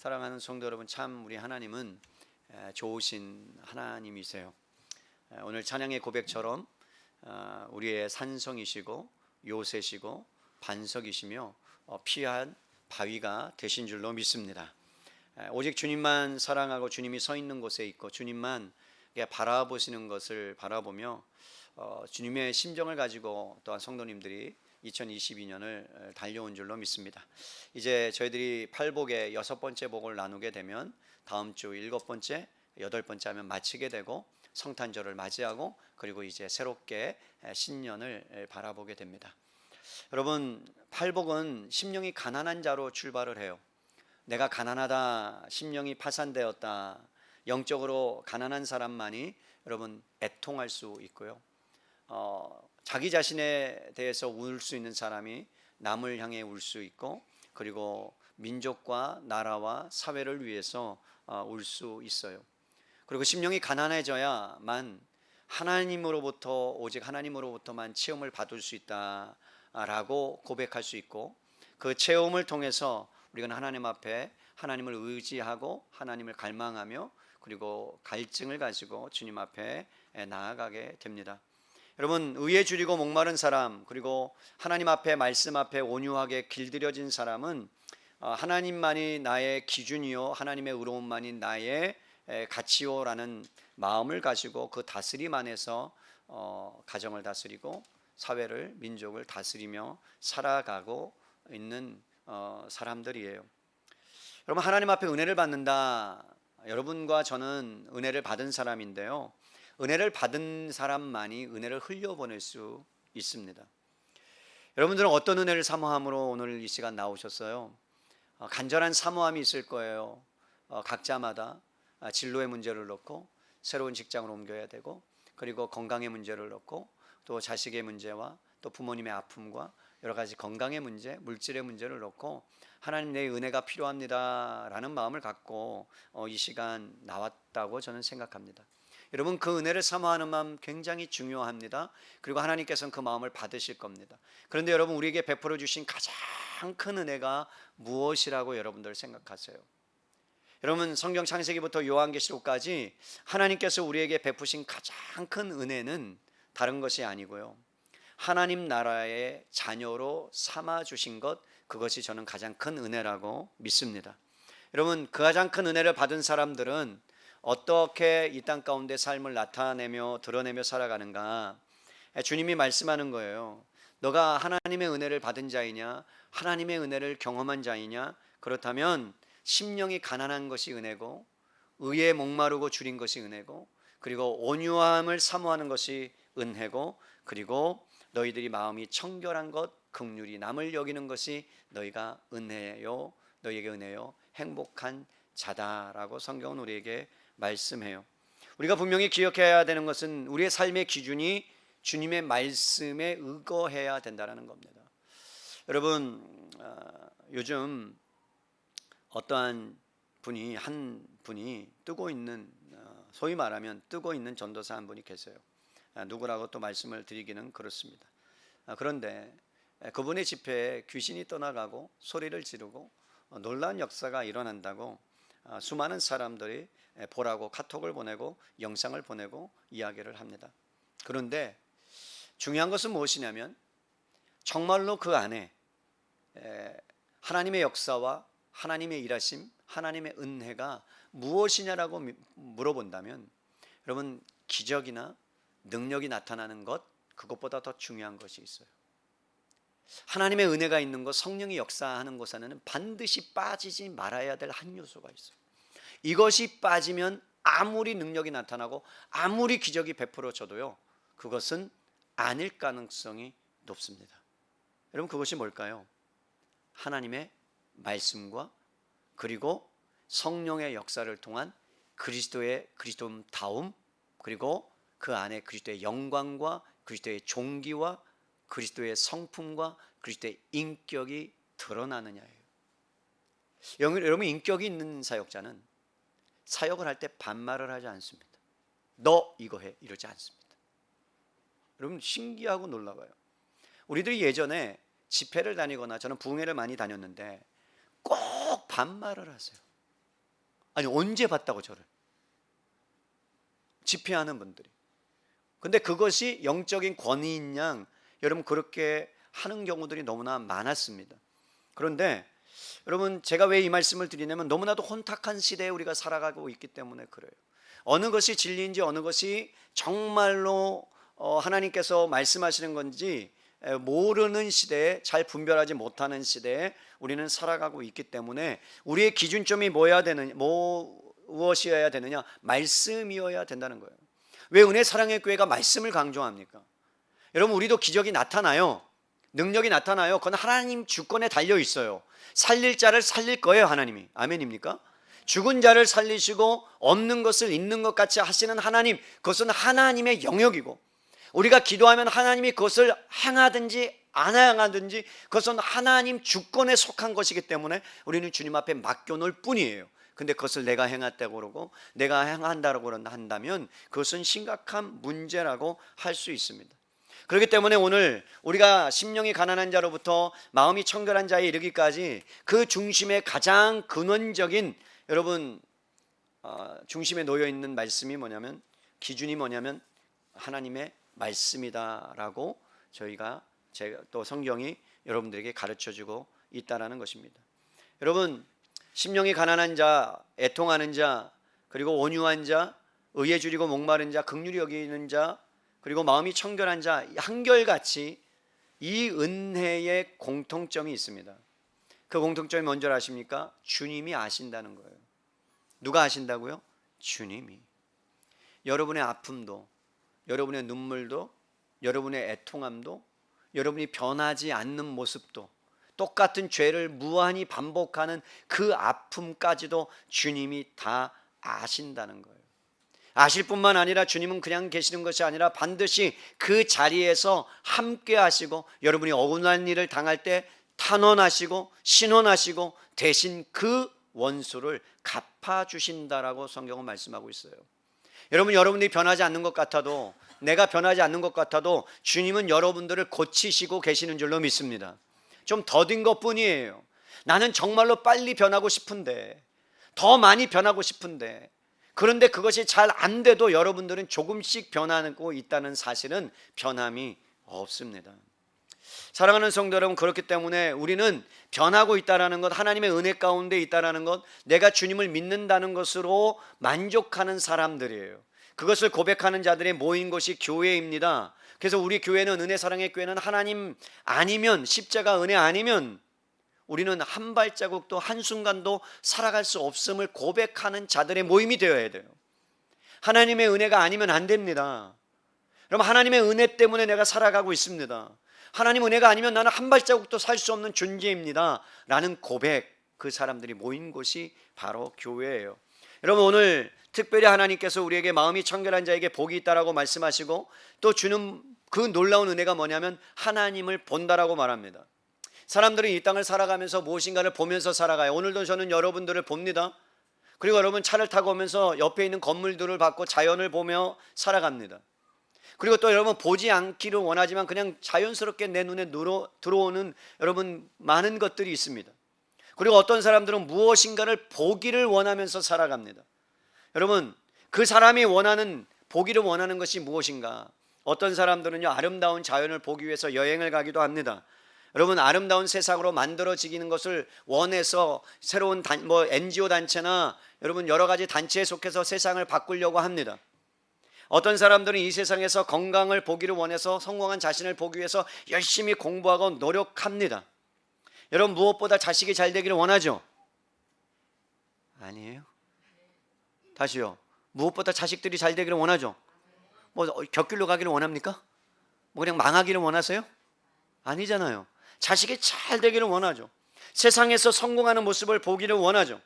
사랑하는 성도 여러분, 참 우리 하나님은 좋으신 하나님이세요. 오늘 찬양의 고백처럼 우리의 산성이시고 요새시고 반석이시며 피한 바위가 되신 줄로 믿습니다. 오직 주님만 사랑하고 주님이 서 있는 곳에 있고 주님만 바라보시는 것을 바라보며 주님의 심정을 가지고 또한 성도님들이 2022년을 달려온 줄로 믿습니다. 이제 저희들이 팔복의 6번째 복을 나누게 되면 다음 주 7번째, 8번째 하면 마치게 되고 성탄절을 맞이하고 그리고 이제 새롭게 신년을 바라보게 됩니다. 여러분, 팔복은 심령이 가난한 자로 출발을 해요. 내가 가난하다, 심령이 파산되었다, 영적으로 가난한 사람만이 여러분 애통할 수 있고요. 자기 자신에 대해서 울 수 있는 사람이 남을 향해 울 수 있고, 그리고 민족과 나라와 사회를 위해서 울 수 있어요. 그리고 심령이 가난해져야만 하나님으로부터, 오직 하나님으로부터만 체험을 받을 수 있다라고 고백할 수 있고, 그 체험을 통해서 우리가 하나님 앞에 하나님을 의지하고 하나님을 갈망하며 그리고 갈증을 가지고 주님 앞에 나아가게 됩니다. 여러분, 의에 줄이고 목마른 사람, 그리고 하나님 앞에 말씀 앞에 온유하게 길들여진 사람은 하나님만이 나의 기준이요 하나님의 의로움만이 나의 가치요라는 마음을 가지고 그 다스림 안에서 가정을 다스리고 사회를, 민족을 다스리며 살아가고 있는 사람들이에요. 여러분, 하나님 앞에 은혜를 받는다. 여러분과 저는 은혜를 받은 사람인데요, 은혜를 받은 사람만이 은혜를 흘려보낼 수 있습니다. 여러분들은 어떤 은혜를 사모함으로 오늘 이 시간 나오셨어요? 간절한 사모함이 있을 거예요. 각자마다 진로의 문제를 놓고 새로운 직장을 옮겨야 되고, 그리고 건강의 문제를 놓고 또 자식의 문제와 또 부모님의 아픔과 여러 가지 건강의 문제, 물질의 문제를 놓고 하나님, 내 은혜가 필요합니다 라는 마음을 갖고 이 시간 나왔다고 저는 생각합니다. 여러분, 그 은혜를 사모하는 마음 굉장히 중요합니다. 그리고 하나님께서는 그 마음을 받으실 겁니다. 그런데 여러분, 우리에게 베풀어 주신 가장 큰 은혜가 무엇이라고 여러분들 생각하세요? 여러분, 성경 창세기부터 요한계시록까지 하나님께서 우리에게 베푸신 가장 큰 은혜는 다른 것이 아니고요, 하나님 나라의 자녀로 삼아 주신 것, 그것이 저는 가장 큰 은혜라고 믿습니다. 여러분, 그 가장 큰 은혜를 받은 사람들은 어떻게 이 땅 가운데 삶을 나타내며 드러내며 살아가는가? 주님이 말씀하는 거예요. 너가 하나님의 은혜를 받은 자이냐, 하나님의 은혜를 경험한 자이냐? 그렇다면 심령이 가난한 것이 은혜고, 의에 목마르고 줄인 것이 은혜고, 그리고 온유함을 사모하는 것이 은혜고, 그리고 너희들이 마음이 청결한 것, 긍휼히 남을 여기는 것이 너희가 은혜요, 너희에게 은혜요, 행복한 자다라고 성경은 우리에게 말씀해요. 우리가 분명히 기억해야 되는 것은 우리의 삶의 기준이 주님의 말씀에 의거해야 된다는 겁니다. 여러분, 요즘 어떠한 분이, 한 분이 뜨고 있는, 소위 말하면 뜨고 있는 전도사 한 분이 계세요. 누구라고 또 말씀을 드리기는 그렇습니다. 그런데 그분의 집회에 귀신이 떠나가고 소리를 지르고 놀라운 역사가 일어난다고 수많은 사람들이 보라고 카톡을 보내고 영상을 보내고 이야기를 합니다. 그런데 중요한 것은 무엇이냐면, 정말로 그 안에 하나님의 역사와 하나님의 일하심, 하나님의 은혜가 무엇이냐라고 물어본다면, 여러분, 기적이나 능력이 나타나는 것, 그것보다 더 중요한 것이 있어요. 하나님의 은혜가 있는 곳, 성령이 역사하는 곳에는 반드시 빠지지 말아야 될 한 요소가 있어요. 이것이 빠지면 아무리 능력이 나타나고 아무리 기적이 베풀어져도요, 그것은 아닐 가능성이 높습니다. 여러분, 그것이 뭘까요? 하나님의 말씀과 그리고 성령의 역사를 통한 그리스도다움, 그리고 그 안에 그리스도의 영광과 그리스도의 종기와 그리스도의 성품과 그리스도의 인격이 드러나느냐예요. 여러분, 인격이 있는 사역자는 사역을 할 때 반말을 하지 않습니다. 너 이거 해, 이러지 않습니다. 여러분, 신기하고 놀라워요. 우리들이 예전에 집회를 다니거나, 저는 부흥회를 많이 다녔는데 꼭 반말을 하세요. 아니 언제 봤다고 저를? 집회하는 분들이. 근데 그것이 영적인 권위인 양 여러분 그렇게 하는 경우들이 너무나 많았습니다. 그런데 여러분 제가 왜 이 말씀을 드리냐면 너무나도 혼탁한 시대에 우리가 살아가고 있기 때문에 그래요. 어느 것이 진리인지 어느 것이 정말로 하나님께서 말씀하시는 건지 모르는 시대에, 잘 분별하지 못하는 시대에 우리는 살아가고 있기 때문에 우리의 기준점이 무엇이어야 되느냐? 말씀이어야 된다는 거예요. 왜 은혜 사랑의 교회가 말씀을 강조합니까? 여러분 우리도 기적이 나타나요. 능력이 나타나요. 그건 하나님 주권에 달려 있어요. 살릴 자를 살릴 거예요, 하나님이. 아멘입니까? 죽은 자를 살리시고 없는 것을 있는 것 같이 하시는 하나님, 그것은 하나님의 영역이고, 우리가 기도하면 하나님이 그것을 행하든지 안 행하든지 그것은 하나님 주권에 속한 것이기 때문에 우리는 주님 앞에 맡겨놓을 뿐이에요. 근데 그것을 내가 행했다고 그러고 내가 행한다고 한다면 그것은 심각한 문제라고 할 수 있습니다. 그렇기 때문에 오늘 우리가 심령이 가난한 자로부터 마음이 청결한 자에 이르기까지 그 중심에 가장 근원적인 여러분 중심에 놓여 있는 말씀이 뭐냐면, 기준이 뭐냐면 하나님의 말씀이다라고 제가 또 성경이 여러분들에게 가르쳐주고 있다라는 것입니다. 여러분 심령이 가난한 자, 애통하는 자, 그리고 온유한 자, 의에 줄이고 목마른 자, 긍휼히 여기는 자, 그리고 마음이 청결한 자, 한결같이 이 은혜의 공통점이 있습니다. 그 공통점이 뭔지 아십니까? 주님이 아신다는 거예요. 누가 아신다고요? 주님이. 여러분의 아픔도, 여러분의 눈물도, 여러분의 애통함도, 여러분이 변하지 않는 모습도, 똑같은 죄를 무한히 반복하는 그 아픔까지도 주님이 다 아신다는 거예요. 아실 뿐만 아니라 주님은 그냥 계시는 것이 아니라 반드시 그 자리에서 함께 하시고, 여러분이 억울한 일을 당할 때 탄원하시고 신원하시고 대신 그 원수를 갚아주신다라고 성경은 말씀하고 있어요. 여러분들이 변하지 않는 것 같아도, 내가 변하지 않는 것 같아도 주님은 여러분들을 고치시고 계시는 줄로 믿습니다. 좀 더딘 것 뿐이에요. 나는 정말로 빨리 변하고 싶은데, 더 많이 변하고 싶은데, 그런데 그것이 잘 안 돼도 여러분들은 조금씩 변하고 있다는 사실은 변함이 없습니다. 사랑하는 성도 여러분, 그렇기 때문에 우리는 변하고 있다는 것, 하나님의 은혜 가운데 있다는 것, 내가 주님을 믿는다는 것으로 만족하는 사람들이에요. 그것을 고백하는 자들의 모인 것이 교회입니다. 그래서 우리 교회는, 은혜 사랑의 교회는 하나님 아니면, 십자가 은혜 아니면 우리는 한 발자국도 한순간도 살아갈 수 없음을 고백하는 자들의 모임이 되어야 돼요. 하나님의 은혜가 아니면 안 됩니다. 여러분 하나님의 은혜 때문에 내가 살아가고 있습니다. 하나님 은혜가 아니면 나는 한 발자국도 살 수 없는 존재입니다 라는 고백, 그 사람들이 모인 곳이 바로 교회예요. 여러분 오늘 특별히 하나님께서 우리에게 마음이 청결한 자에게 복이 있다라고 말씀하시고 또 주는 그 놀라운 은혜가 뭐냐면 하나님을 본다라고 말합니다. 사람들은 이 땅을 살아가면서 무엇인가를 보면서 살아가요. 오늘도 저는 여러분들을 봅니다. 그리고 여러분 차를 타고 오면서 옆에 있는 건물들을 봤고 자연을 보며 살아갑니다. 그리고 또 여러분 보지 않기를 원하지만 그냥 자연스럽게 내 눈에 들어오는 여러분 많은 것들이 있습니다. 그리고 어떤 사람들은 무엇인가를 보기를 원하면서 살아갑니다. 여러분 그 사람이 보기를 원하는 것이 무엇인가? 어떤 사람들은요 아름다운 자연을 보기 위해서 여행을 가기도 합니다. 여러분 아름다운 세상으로 만들어지는 것을 원해서 새로운 NGO 단체나 여러분 여러 가지 단체에 속해서 세상을 바꾸려고 합니다. 어떤 사람들은 이 세상에서 건강을 보기를 원해서 성공한 자신을 보기 위해서 열심히 공부하고 노력합니다. 여러분 무엇보다 자식이 잘 되기를 원하죠? 아니에요. 다시요. 무엇보다 자식들이 잘 되기를 원하죠? 격길로 가기를 원합니까? 그냥 망하기를 원하세요? 아니잖아요. 자식이 잘 되기를 원하죠. 세상에서 성공하는 모습을 보기를 원하죠.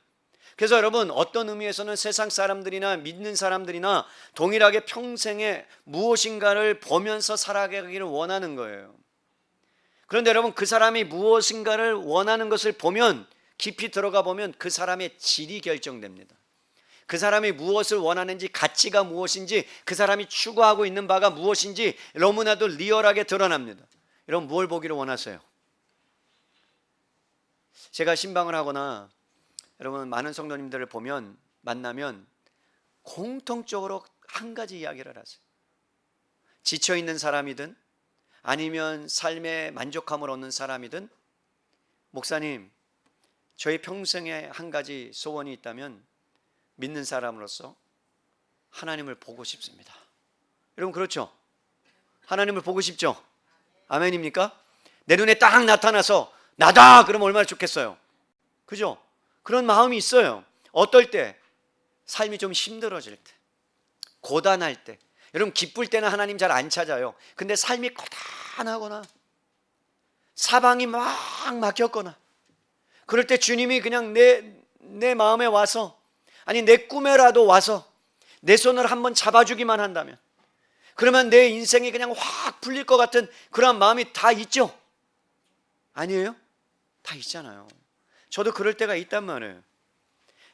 그래서 여러분 어떤 의미에서는 세상 사람들이나 믿는 사람들이나 동일하게 평생에 무엇인가를 보면서 살아가기를 원하는 거예요. 그런데 여러분 그 사람이 무엇인가를 원하는 것을 보면, 깊이 들어가 보면 그 사람의 질이 결정됩니다. 그 사람이 무엇을 원하는지, 가치가 무엇인지, 그 사람이 추구하고 있는 바가 무엇인지 너무나도 리얼하게 드러납니다. 여러분 무엇을 보기를 원하세요? 제가 신방을 하거나 여러분 많은 성도님들을 보면 만나면 공통적으로 한 가지 이야기를 하세요. 지쳐있는 사람이든 아니면 삶의 만족감을 얻는 사람이든, 목사님, 저희 평생에 한 가지 소원이 있다면 믿는 사람으로서 하나님을 보고 싶습니다. 여러분 그렇죠? 하나님을 보고 싶죠? 아멘입니까? 내 눈에 딱 나타나서 나다 그러면 얼마나 좋겠어요. 그죠? 그런 마음이 있어요. 어떨 때? 삶이 좀 힘들어질 때, 고단할 때. 여러분 기쁠 때는 하나님 잘 안 찾아요. 근데 삶이 고단하거나 사방이 막 막혔거나 그럴 때 주님이 그냥 내 마음에 와서, 아니 내 꿈에라도 와서 내 손을 한번 잡아주기만 한다면, 그러면 내 인생이 그냥 확 풀릴 것 같은 그런 마음이 다 있죠? 아니에요? 다 있잖아요. 저도 그럴 때가 있단 말이에요.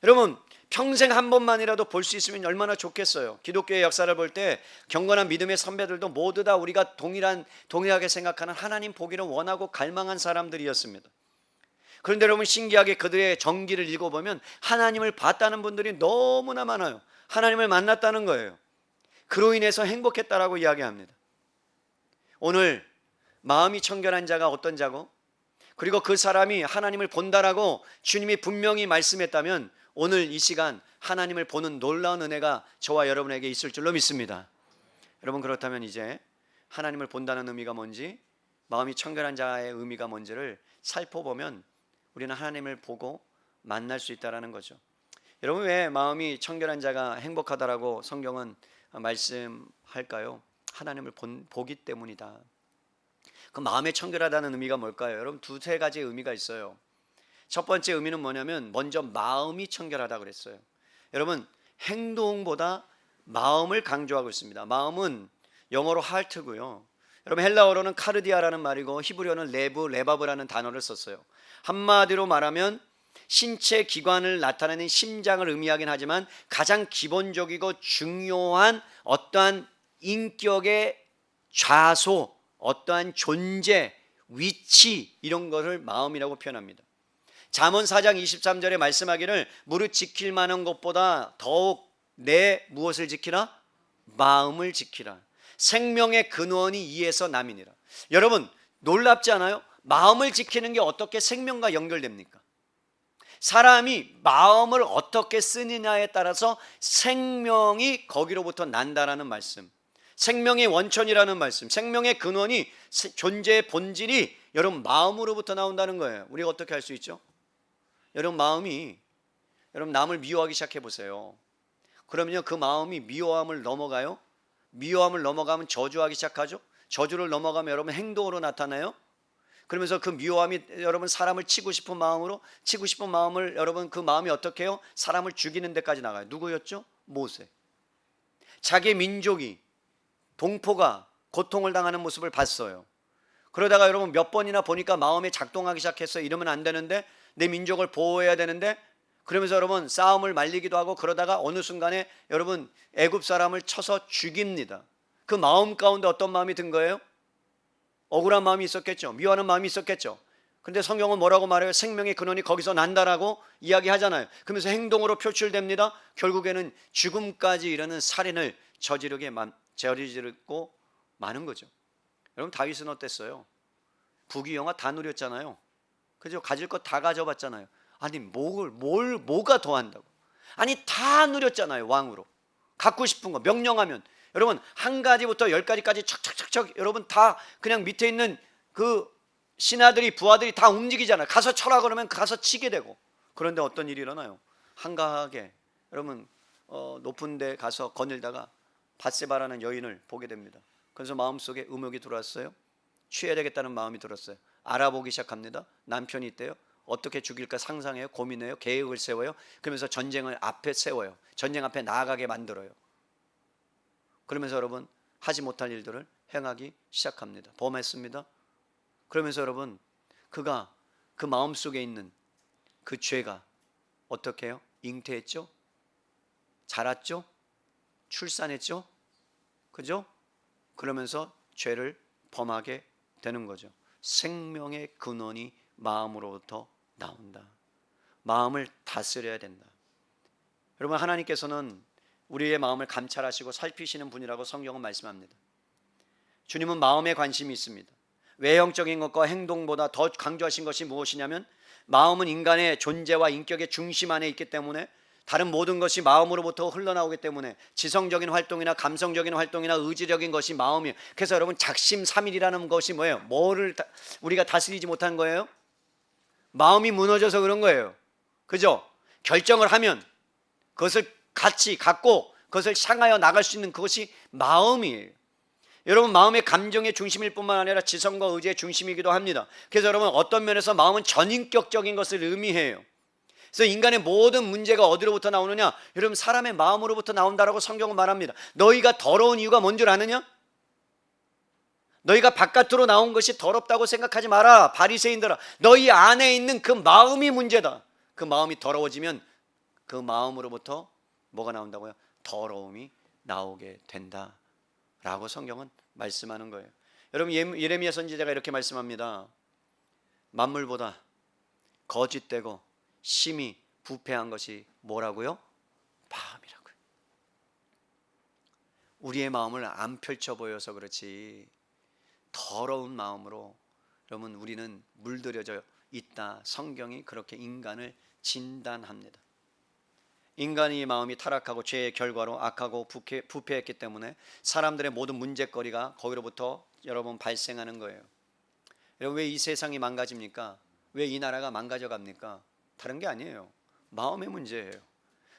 여러분 평생 한 번만이라도 볼 수 있으면 얼마나 좋겠어요. 기독교의 역사를 볼 때 경건한 믿음의 선배들도 모두 다 우리가 동일하게 생각하는 하나님 보기를 원하고 갈망한 사람들이었습니다. 그런데 여러분 신기하게 그들의 전기를 읽어보면 하나님을 봤다는 분들이 너무나 많아요. 하나님을 만났다는 거예요. 그로 인해서 행복했다라고 이야기합니다. 오늘 마음이 청결한 자가 어떤 자고, 그리고 그 사람이 하나님을 본다라고 주님이 분명히 말씀했다면 오늘 이 시간 하나님을 보는 놀라운 은혜가 저와 여러분에게 있을 줄로 믿습니다. 여러분 그렇다면 이제 하나님을 본다는 의미가 뭔지, 마음이 청결한 자의 의미가 뭔지를 살펴보면 우리는 하나님을 보고 만날 수 있다는 거죠. 여러분 왜 마음이 청결한 자가 행복하다라고 성경은 말씀할까요? 하나님을 보기 때문이다. 그 마음에 청결하다는 의미가 뭘까요? 여러분 두세 가지 의미가 있어요. 첫 번째 의미는 뭐냐면 먼저 마음이 청결하다 그랬어요. 여러분 행동보다 마음을 강조하고 있습니다. 마음은 영어로 heart고요. 여러분 헬라어로는 카르디아라는 말이고 히브리어는 레바브라는 단어를 썼어요. 한마디로 말하면 신체 기관을 나타내는 심장을 의미하긴 하지만 가장 기본적이고 중요한 어떠한 인격의 좌소, 어떠한 존재, 위치 이런 것을 마음이라고 표현합니다. 잠언 4장 23절에 말씀하기를 무릇 지킬 만한 것보다 더욱 내 무엇을 지키라? 마음을 지키라. 생명의 근원이 이에서 남이니라. 여러분 놀랍지 않아요? 마음을 지키는 게 어떻게 생명과 연결됩니까? 사람이 마음을 어떻게 쓰느냐에 따라서 생명이 거기로부터 난다라는 말씀, 생명의 원천이라는 말씀, 생명의 근원이, 존재의 본질이 여러분 마음으로부터 나온다는 거예요. 우리가 어떻게 할 수 있죠? 여러분 마음이, 여러분 남을 미워하기 시작해 보세요. 그러면요 그 마음이 미워함을 넘어가요. 미워함을 넘어가면 저주하기 시작하죠. 저주를 넘어가면 여러분 행동으로 나타나요. 그러면서 그 미워함이 여러분 사람을 치고 싶은 마음을 여러분 그 마음이 어떻게 해요? 사람을 죽이는 데까지 나가요. 누구였죠? 모세. 자기 민족이 동포가 고통을 당하는 모습을 봤어요. 그러다가 여러분 몇 번이나 보니까 마음에 작동하기 시작했어요. 이러면 안 되는데, 내 민족을 보호해야 되는데, 그러면서 여러분 싸움을 말리기도 하고, 그러다가 어느 순간에 여러분 애굽 사람을 쳐서 죽입니다. 그 마음 가운데 어떤 마음이 든 거예요? 억울한 마음이 있었겠죠. 미워하는 마음이 있었겠죠. 그런데 성경은 뭐라고 말해요? 생명의 근원이 거기서 난다라고 이야기하잖아요. 그러면서 행동으로 표출됩니다. 결국에는 죽음까지 이르는 살인을 저지르고 마는 거죠. 여러분 다윗은 어땠어요? 부귀영화 다 누렸잖아요. 그죠? 가질 것 다 가져봤잖아요. 아니 뭐가 더한다고? 아니 다 누렸잖아요. 왕으로 갖고 싶은 거 명령하면 여러분 한 가지부터 10가지까지 척척척척 여러분 다 그냥 밑에 있는 그 신하들이 부하들이 다 움직이잖아요. 가서 쳐라 그러면 가서 치게 되고. 그런데 어떤 일이 일어나요? 한가하게 여러분 높은 데 가서 거닐다가 밧세바라는 여인을 보게 됩니다. 그래서 마음속에 의혹이 들어왔어요. 취해야 되겠다는 마음이 들었어요. 알아보기 시작합니다. 남편이 있대요. 어떻게 죽일까 상상해요. 고민해요. 계획을 세워요. 그러면서 전쟁을 앞에 세워요. 전쟁 앞에 나아가게 만들어요. 그러면서 여러분 하지 못할 일들을 행하기 시작합니다. 범했습니다. 그러면서 여러분 그가 그 마음속에 있는 그 죄가 어떻게 해요? 잉태했죠? 자랐죠? 출산했죠? 그죠? 그러면서 죄를 범하게 되는 거죠. 생명의 근원이 마음으로부터 나온다. 마음을 다스려야 된다. 여러분, 하나님께서는 우리의 마음을 감찰하시고 살피시는 분이라고 성경은 말씀합니다. 주님은 마음에 관심이 있습니다. 외형적인 것과 행동보다 더 강조하신 것이 무엇이냐면, 마음은 인간의 존재와 인격의 중심 안에 있기 때문에 다른 모든 것이 마음으로부터 흘러나오기 때문에 지성적인 활동이나 감성적인 활동이나 의지적인 것이 마음이에요. 그래서 여러분, 작심삼일이라는 것이 뭐예요? 뭐를 우리가 다스리지 못한 거예요? 마음이 무너져서 그런 거예요. 그죠? 결정을 하면 그것을 같이 갖고 그것을 향하여 나갈 수 있는 그것이 마음이에요. 여러분, 마음의 감정의 중심일 뿐만 아니라 지성과 의지의 중심이기도 합니다. 그래서 여러분, 어떤 면에서 마음은 전인격적인 것을 의미해요. 그래서 인간의 모든 문제가 어디로부터 나오느냐? 여러분, 사람의 마음으로부터 나온다라고 성경은 말합니다. 너희가 더러운 이유가 뭔 줄 아느냐? 너희가 바깥으로 나온 것이 더럽다고 생각하지 마라. 바리새인들아, 너희 안에 있는 그 마음이 문제다. 그 마음이 더러워지면 그 마음으로부터 뭐가 나온다고요? 더러움이 나오게 된다 라고 성경은 말씀하는 거예요. 여러분, 예레미야 선지자가 이렇게 말씀합니다. 만물보다 거짓되고 심히 부패한 것이 뭐라고요? 마음이라고요. 우리의 마음을 안 펼쳐 보여서 그렇지 더러운 마음으로 여러분, 우리는 물들여져 있다. 성경이 그렇게 인간을 진단합니다. 인간의 마음이 타락하고 죄의 결과로 악하고 부패했기 때문에 사람들의 모든 문제거리가 거기로부터 여러분 발생하는 거예요. 여러분, 왜 이 세상이 망가집니까? 왜 이 나라가 망가져 갑니까? 다른 게 아니에요. 마음의 문제예요.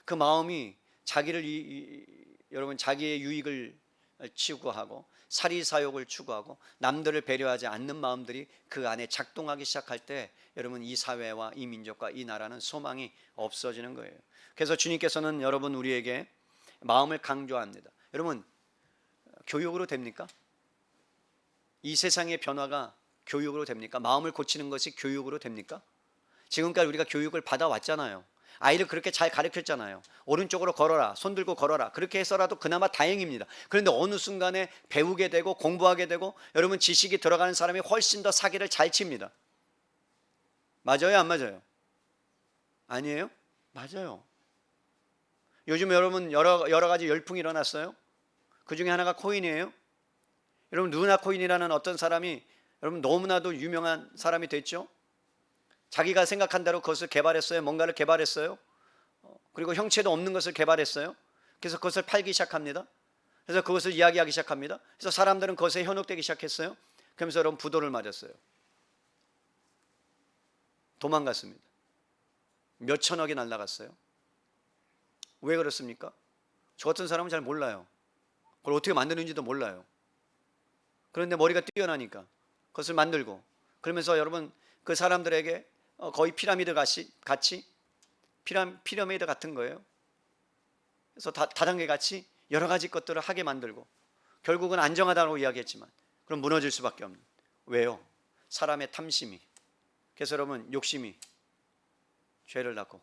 그 마음이 여러분, 자기의 유익을 추구하고 사리사욕을 추구하고 남들을 배려하지 않는 마음들이 그 안에 작동하기 시작할 때 여러분, 이 사회와 이 민족과 이 나라는 소망이 없어지는 거예요. 그래서 주님께서는 여러분, 우리에게 마음을 강조합니다. 여러분, 교육으로 됩니까? 이 세상의 변화가 교육으로 됩니까? 마음을 고치는 것이 교육으로 됩니까? 지금까지 우리가 교육을 받아왔잖아요. 아이를 그렇게 잘 가르쳤잖아요. 오른쪽으로 걸어라, 손 들고 걸어라. 그렇게 해서라도 그나마 다행입니다. 그런데 어느 순간에 배우게 되고 공부하게 되고 여러분, 지식이 들어가는 사람이 훨씬 더 사기를 잘 칩니다. 맞아요, 안 맞아요? 아니에요? 맞아요. 요즘 여러분, 여러 가지 열풍이 일어났어요. 그 중에 하나가 코인이에요. 여러분, 루나 코인이라는 어떤 사람이 여러분 너무나도 유명한 사람이 됐죠. 자기가 생각한 대로 그것을 개발했어요. 뭔가를 개발했어요. 그리고 형체도 없는 것을 개발했어요. 그래서 그것을 팔기 시작합니다. 그래서 그것을 이야기하기 시작합니다. 그래서 사람들은 그것에 현혹되기 시작했어요. 그러면서 여러분, 부도를 맞았어요. 도망갔습니다. 몇 천억이 날아갔어요. 왜 그렇습니까? 저 같은 사람은 잘 몰라요. 그걸 어떻게 만드는지도 몰라요. 그런데 머리가 뛰어나니까 그것을 만들고, 그러면서 여러분, 그 사람들에게 거의 피라미드 같이 피라미드 같은 거예요. 그래서 다단계 같이 여러 가지 것들을 하게 만들고 결국은 안정하다고 이야기했지만 그럼 무너질 수밖에 없는. 왜요? 사람의 탐심이. 그래서 여러분, 욕심이 죄를 낳고,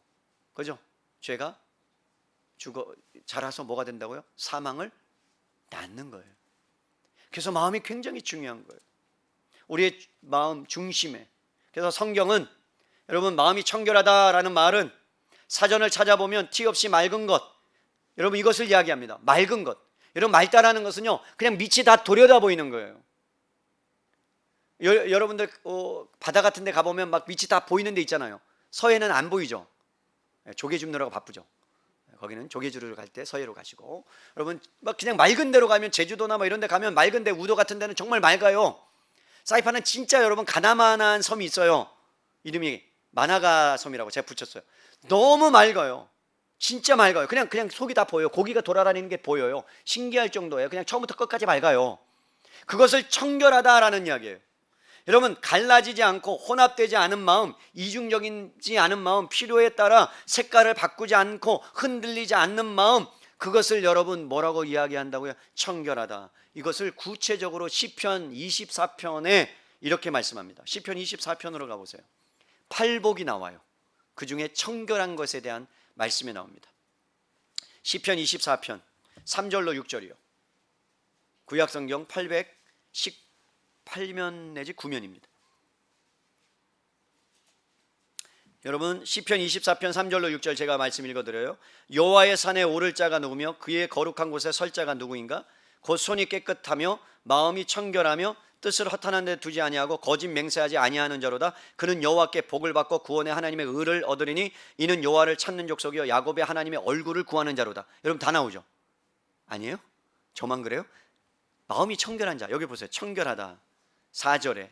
그죠? 죄가 자라서 뭐가 된다고요? 사망을 낳는 거예요. 그래서 마음이 굉장히 중요한 거예요. 우리의 마음 중심에. 그래서 성경은 여러분, 마음이 청결하다라는 말은 사전을 찾아보면 티 없이 맑은 것, 여러분, 이것을 이야기합니다. 맑은 것. 여러분, 맑다라는 것은요, 그냥 밑이 다 도려다 보이는 거예요. 여러분들 바다 같은 데 가보면 막 밑이 다 보이는 데 있잖아요. 서해는 안 보이죠. 조개 줍느라고 바쁘죠. 거기는 조개 주러 갈 때 서해로 가시고, 여러분, 막 그냥 맑은 데로 가면, 제주도나 뭐 이런 데 가면 맑은 데, 우도 같은 데는 정말 맑아요. 사이판은 진짜 여러분 가나마나한 섬이 있어요. 이름이 마나가 섬이라고 제가 붙였어요. 너무 맑아요. 진짜 맑아요. 그냥 속이 다 보여요. 고기가 돌아다니는 게 보여요. 신기할 정도예요. 그냥 처음부터 끝까지 맑아요. 그것을 청결하다라는 이야기예요. 여러분, 갈라지지 않고 혼합되지 않은 마음, 이중적이지 않은 마음, 필요에 따라 색깔을 바꾸지 않고 흔들리지 않는 마음, 그것을 여러분 뭐라고 이야기한다고요? 청결하다. 이것을 구체적으로 시편 24편에 이렇게 말씀합니다. 시편 24편으로 가보세요. 팔복이 나와요. 그 중에 청결한 것에 대한 말씀이 나옵니다. 시편 24편 3절로 6절이요. 구약성경 818면 내지 9면입니다. 여러분 시편 24편 3절로 6절 제가 말씀 읽어드려요. 여호와의 산에 오를 자가 누구며 그의 거룩한 곳에 설 자가 누구인가? 곧 손이 깨끗하며 마음이 청결하며 뜻을 허탄한 데 두지 아니하고 거짓 맹세하지 아니하는 자로다. 그는 여호와께 복을 받고 구원의 하나님의 의를 얻으리니 이는 여호와를 찾는 족속이요 야곱의 하나님의 얼굴을 구하는 자로다. 여러분 다 나오죠? 아니에요? 저만 그래요? 마음이 청결한 자, 여기 보세요. 청결하다 4절에,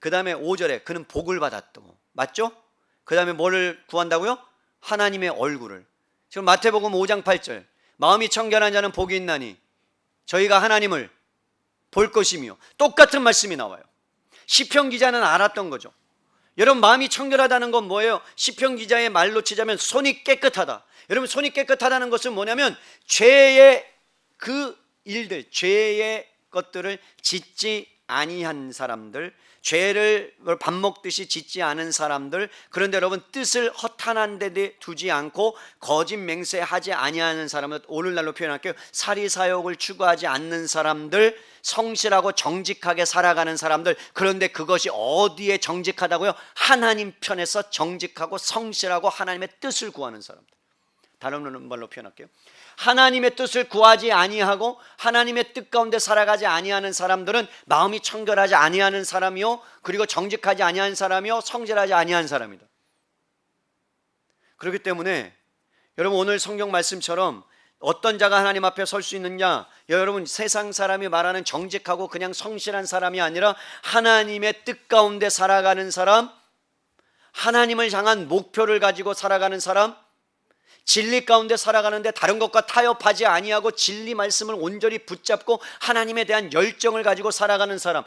그 다음에 5절에 그는 복을 받았고, 맞죠? 그 다음에 뭐를 구한다고요? 하나님의 얼굴을. 지금 마태복음 5장 8절, 마음이 청결한 자는 복이 있나니 저희가 하나님을 볼 것이며, 똑같은 말씀이 나와요. 시편 기자는 알았던 거죠. 여러분 마음이 청결하다는 건 뭐예요? 시편 기자의 말로 치자면 손이 깨끗하다. 여러분 손이 깨끗하다는 것은 뭐냐면 죄의 그 일들, 죄의 것들을 짓지 아니한 사람들, 죄를 밥 먹듯이 짓지 않은 사람들, 그런데 여러분 뜻을 허탄한 데 두지 않고 거짓 맹세하지 아니하는 사람은, 오늘날로 표현할게요, 사리사욕을 추구하지 않는 사람들, 성실하고 정직하게 살아가는 사람들. 그런데 그것이 어디에 정직하다고요? 하나님 편에서 정직하고 성실하고 하나님의 뜻을 구하는 사람들. 다른 말로 표현할게요. 하나님의 뜻을 구하지 아니하고 하나님의 뜻 가운데 살아가지 아니하는 사람들은 마음이 청결하지 아니하는 사람이요, 그리고 정직하지 아니하는 사람이요, 성실하지 아니하는 사람이다. 그렇기 때문에 여러분 오늘 성경 말씀처럼 어떤 자가 하나님 앞에 설 수 있느냐, 여러분 세상 사람이 말하는 정직하고 그냥 성실한 사람이 아니라 하나님의 뜻 가운데 살아가는 사람, 하나님을 향한 목표를 가지고 살아가는 사람, 진리 가운데 살아가는데 다른 것과 타협하지 아니하고 진리 말씀을 온전히 붙잡고 하나님에 대한 열정을 가지고 살아가는 사람,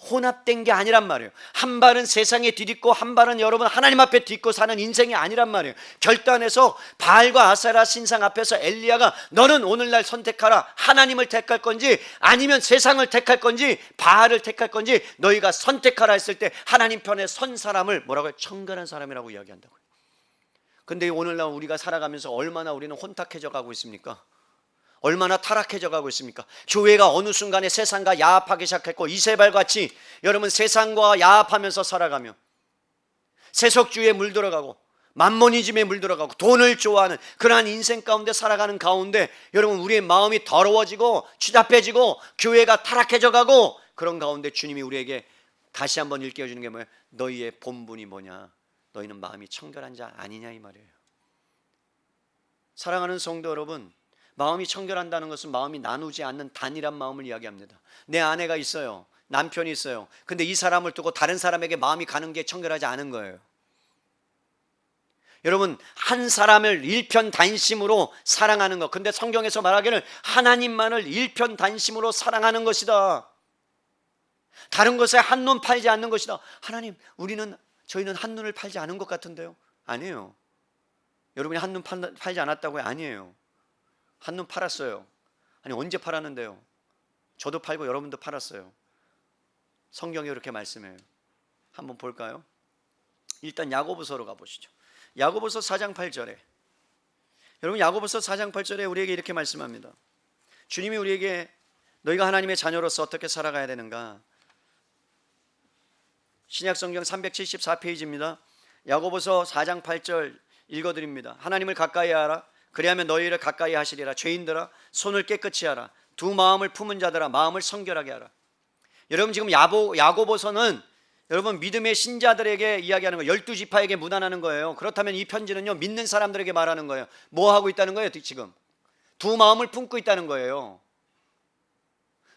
혼합된 게 아니란 말이에요. 한 발은 세상에 디딛고 한 발은 여러분 하나님 앞에 딛고 사는 인생이 아니란 말이에요. 결단해서 바알과 아세라 신상 앞에서 엘리야가 너는 오늘날 선택하라. 하나님을 택할 건지 아니면 세상을 택할 건지 바알을 택할 건지 너희가 선택하라 했을 때 하나님 편에 선 사람을 뭐라고 해요? 청결한 사람이라고 이야기한다고요. 근데 오늘날 우리가 살아가면서 얼마나 우리는 혼탁해져 가고 있습니까? 얼마나 타락해져 가고 있습니까? 교회가 어느 순간에 세상과 야합하기 시작했고, 이세발같이 여러분 세상과 야합하면서 살아가며 세속주의에 물들어가고 만모니즘에 물들어가고 돈을 좋아하는 그러한 인생 가운데 살아가는 가운데 여러분 우리의 마음이 더러워지고 추잡해지고 교회가 타락해져 가고, 그런 가운데 주님이 우리에게 다시 한번 일깨워주는 게 뭐예요? 너희의 본분이 뭐냐? 너희는 마음이 청결한 자 아니냐 이 말이에요. 사랑하는 성도 여러분, 마음이 청결한다는 것은 마음이 나누지 않는 단일한 마음을 이야기합니다. 내 아내가 있어요, 남편이 있어요. 근데 이 사람을 두고 다른 사람에게 마음이 가는 게 청결하지 않은 거예요. 여러분 한 사람을 일편단심으로 사랑하는 것, 근데 성경에서 말하기를 하나님만을 일편단심으로 사랑하는 것이다. 다른 것에 한눈 팔지 않는 것이다. 하나님, 저희는 한눈을 팔지 않은 것 같은데요? 아니에요. 여러분이 한눈 팔지 않았다고요? 아니에요. 한눈 팔았어요. 아니 언제 팔았는데요? 저도 팔고 여러분도 팔았어요. 성경이 그렇게 말씀해요. 한번 볼까요? 일단 야고보서로 가보시죠. 야고보서 4장 8절에, 여러분 야고보서 4장 8절에 우리에게 이렇게 말씀합니다. 주님이 우리에게 너희가 하나님의 자녀로서 어떻게 살아가야 되는가, 신약성경 374페이지입니다. 야고보서 4장 8절 읽어드립니다. 하나님을 가까이 하라. 그리하면 너희를 가까이 하시리라. 죄인들아 손을 깨끗이 하라. 두 마음을 품은 자들아 마음을 성결하게 하라. 여러분 지금 야고보서는 여러분 믿음의 신자들에게 이야기하는 거예요. 12지파에게 무난하는 거예요. 그렇다면 이 편지는요 믿는 사람들에게 말하는 거예요. 뭐 하고 있다는 거예요? 지금 두 마음을 품고 있다는 거예요.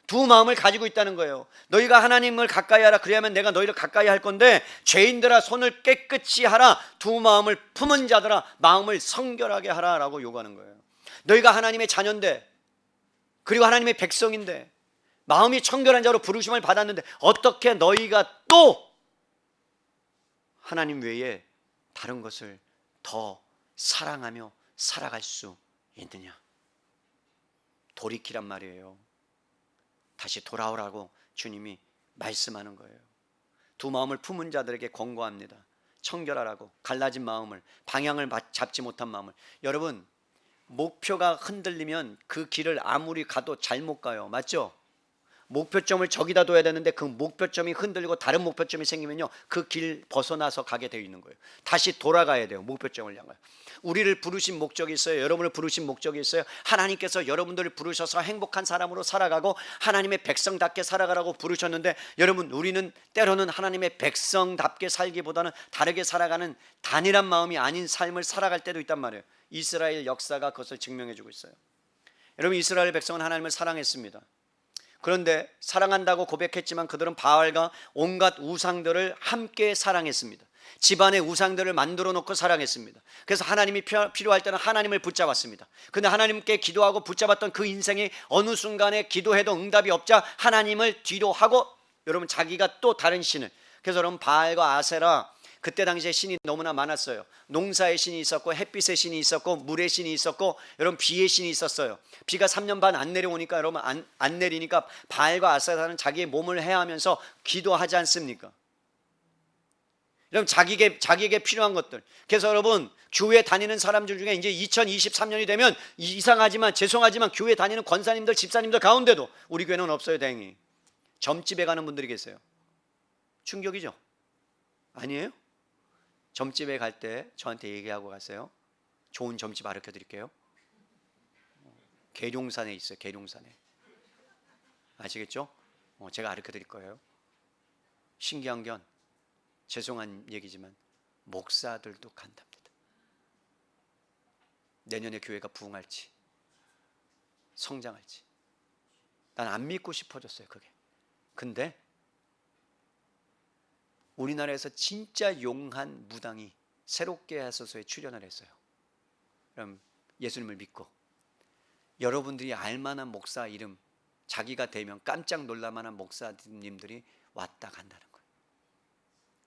두 마음을 가지고 있다는 거예요. 너희가 하나님을 가까이 하라. 그래야만 내가 너희를 가까이 할 건데, 죄인들아 손을 깨끗이 하라. 두 마음을 품은 자들아 마음을 성결하게 하라 라고 요구하는 거예요. 너희가 하나님의 자녀인데, 그리고 하나님의 백성인데, 마음이 청결한 자로 부르심을 받았는데 어떻게 너희가 또 하나님 외에 다른 것을 더 사랑하며 살아갈 수 있느냐? 돌이키란 말이에요. 다시 돌아오라고 주님이 말씀하는 거예요. 두 마음을 품은 자들에게 권고합니다. 청결하라고. 갈라진 마음을, 방향을 잡지 못한 마음을. 여러분 목표가 흔들리면 그 길을 아무리 가도 잘 못 가요. 맞죠? 목표점을 저기다 둬야 되는데 그 목표점이 흔들리고 다른 목표점이 생기면요, 그 길 벗어나서 가게 되어 있는 거예요. 다시 돌아가야 돼요. 목표점을 향하여. 우리를 부르신 목적이 있어요. 여러분을 부르신 목적이 있어요. 하나님께서 여러분들을 부르셔서 행복한 사람으로 살아가고 하나님의 백성답게 살아가라고 부르셨는데, 여러분, 우리는 때로는 하나님의 백성답게 살기보다는 다르게 살아가는 단일한 마음이 아닌 삶을 살아갈 때도 있단 말이에요. 이스라엘 역사가 그것을 증명해 주고 있어요. 여러분, 이스라엘 백성은 하나님을 사랑했습니다. 그런데 사랑한다고 고백했지만 그들은 바알과 온갖 우상들을 함께 사랑했습니다. 집안의 우상들을 만들어 놓고 사랑했습니다. 그래서 하나님이 필요할 때는 하나님을 붙잡았습니다. 근데 하나님께 기도하고 붙잡았던 그 인생이 어느 순간에 기도해도 응답이 없자 하나님을 뒤로 하고, 여러분, 자기가 또 다른 신을, 그래서 여러분, 바알과 아세라, 그때 당시에 신이 너무나 많았어요. 농사의 신이 있었고, 햇빛의 신이 있었고, 물의 신이 있었고, 여러분, 비의 신이 있었어요. 비가 3년 반 안 내려오니까, 여러분, 안 내리니까 바알과 아세라는 자기의 몸을 해하면서 기도하지 않습니까? 여러분, 자기에게 필요한 것들. 그래서 여러분, 교회 다니는 사람들 중에 이제 2023년이 되면 이상하지만, 죄송하지만 교회 다니는 권사님들, 집사님들 가운데도 우리 교회는 없어요. 다행히 점집에 가는 분들이 계세요. 충격이죠? 아니에요? 점집에 갈 때 저한테 얘기하고 가세요. 좋은 점집 가르쳐 드릴게요. 계룡산에 있어요. 계룡산에. 아시겠죠? 제가 가르쳐 드릴 거예요. 신기한 건, 죄송한 얘기지만 목사들도 간답니다. 내년에 교회가 부흥할지 성장할지 난 안 믿고 싶어졌어요. 그게. 근데 우리나라에서 진짜 용한 무당이 새롭게 하소서에 출연을 했어요. 그럼 예수님을 믿고, 여러분들이 알만한 목사 이름, 자기가 되면 깜짝 놀랄만한 목사님들이 왔다 간다는 거예요.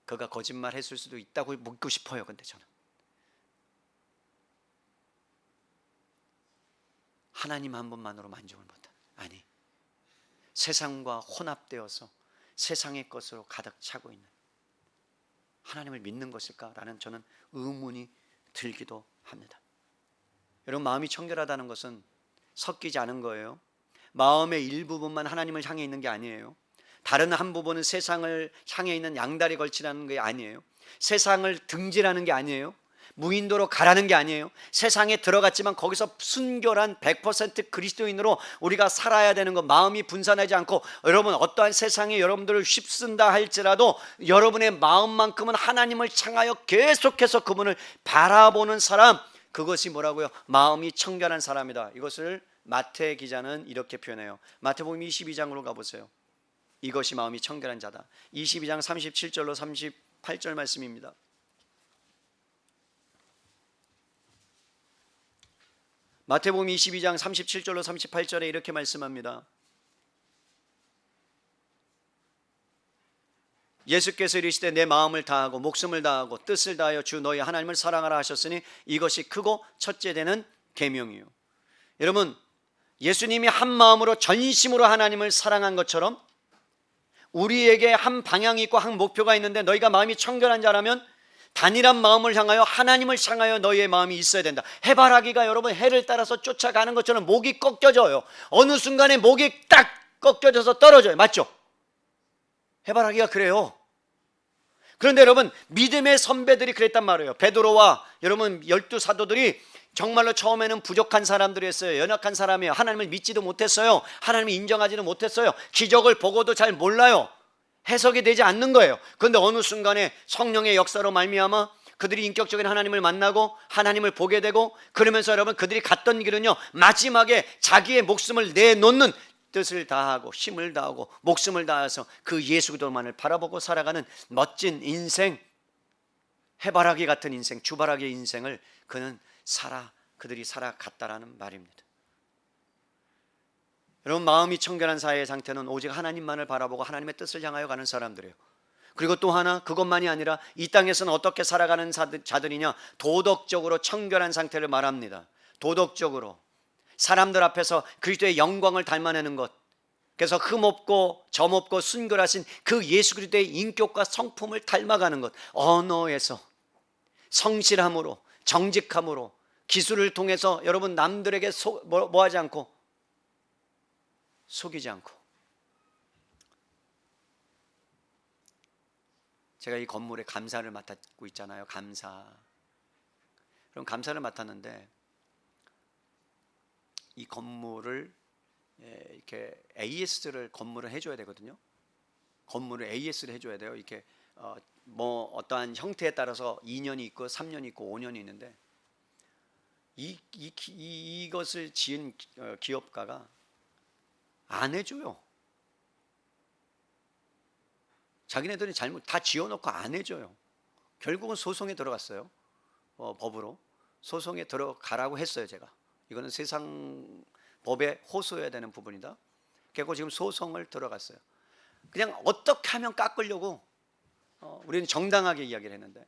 그가 거짓말 했을 수도 있다고 믿고 싶어요. 근데 저는 하나님 한 분만으로 만족을 못하는, 아니, 세상과 혼합되어서 세상의 것으로 가득 차고 있는 하나님을 믿는 것일까라는 저는 의문이 들기도 합니다. 여러분, 마음이 청결하다는 것은 섞이지 않은 거예요. 마음의 일부분만 하나님을 향해 있는 게 아니에요. 다른 한 부분은 세상을 향해 있는 양다리 걸치라는 게 아니에요. 세상을 등지라는 게 아니에요. 무인도로 가라는 게 아니에요. 세상에 들어갔지만 거기서 순결한 100% 그리스도인으로 우리가 살아야 되는 것, 마음이 분산하지 않고, 여러분, 어떠한 세상이 여러분들을 휩쓴다 할지라도 여러분의 마음만큼은 하나님을 향하여 계속해서 그분을 바라보는 사람, 그것이 뭐라고요? 마음이 청결한 사람이다. 이것을 마태 기자는 이렇게 표현해요. 마태복음 22장으로 가보세요. 이것이 마음이 청결한 자다. 22장 37절로 38절 말씀입니다. 마태복음 22장 37절로 38절에 이렇게 말씀합니다. 예수께서 이르시되 내 마음을 다하고 목숨을 다하고 뜻을 다하여 주 너희 하나님을 사랑하라 하셨으니 이것이 크고 첫째 되는 계명이요. 여러분, 예수님이 한 마음으로 전심으로 하나님을 사랑한 것처럼 우리에게 한 방향이 있고 한 목표가 있는데, 너희가 마음이 청결한 자라면 단일한 마음을 향하여 하나님을 향하여 너희의 마음이 있어야 된다. 해바라기가 여러분 해를 따라서 쫓아가는 것처럼 목이 꺾여져요. 어느 순간에 목이 딱 꺾여져서 떨어져요. 맞죠? 해바라기가 그래요. 그런데 여러분, 믿음의 선배들이 그랬단 말이에요. 베드로와 여러분 12 사도들이 정말로 처음에는 부족한 사람들이었어요. 연약한 사람이에요. 하나님을 믿지도 못했어요. 하나님을 인정하지도 못했어요. 기적을 보고도 잘 몰라요. 해석이 되지 않는 거예요. 그런데 어느 순간에 성령의 역사로 말미암아 그들이 인격적인 하나님을 만나고 하나님을 보게 되고, 그러면서 여러분, 그들이 갔던 길은요, 마지막에 자기의 목숨을 내놓는, 뜻을 다하고 힘을 다하고 목숨을 다해서 그 예수 그리스도만을 바라보고 살아가는 멋진 인생, 해바라기 같은 인생, 주바라기의 인생을 그들이 살아갔다라는 말입니다. 여러분, 마음이 청결한 사회의 상태는 오직 하나님만을 바라보고 하나님의 뜻을 향하여 가는 사람들이에요. 그리고 또 하나, 그것만이 아니라 이 땅에서는 어떻게 살아가는 자들이냐, 도덕적으로 청결한 상태를 말합니다. 도덕적으로 사람들 앞에서 그리스도의 영광을 닮아내는 것, 그래서 흠없고 점없고 순결하신 그 예수 그리스도의 인격과 성품을 닮아가는 것, 언어에서 성실함으로, 정직함으로, 기술을 통해서 여러분 남들에게 뭐하지 않고, 속이지 않고, 제가 이 건물에 감사를 맡고 있잖아요. 감사. 그럼 감사를 맡았는데 이 건물을 이렇게 AS를 건물을 해줘야 되거든요. 건물을 AS를 해줘야 돼요. 이렇게 뭐 어떠한 형태에 따라서 2년이 있고 3년이 있고 5년이 있는데 이것을 지은 기업가가 안 해줘요. 자기네들이 잘못 다 지어놓고 안 해줘요. 결국은 소송에 들어갔어요. 법으로 소송에 들어가라고 했어요. 제가 이거는 세상 법에 호소해야 되는 부분이다. 결국 지금 소송을 들어갔어요. 그냥 어떻게 하면 깎으려고 우리는 정당하게 이야기를 했는데,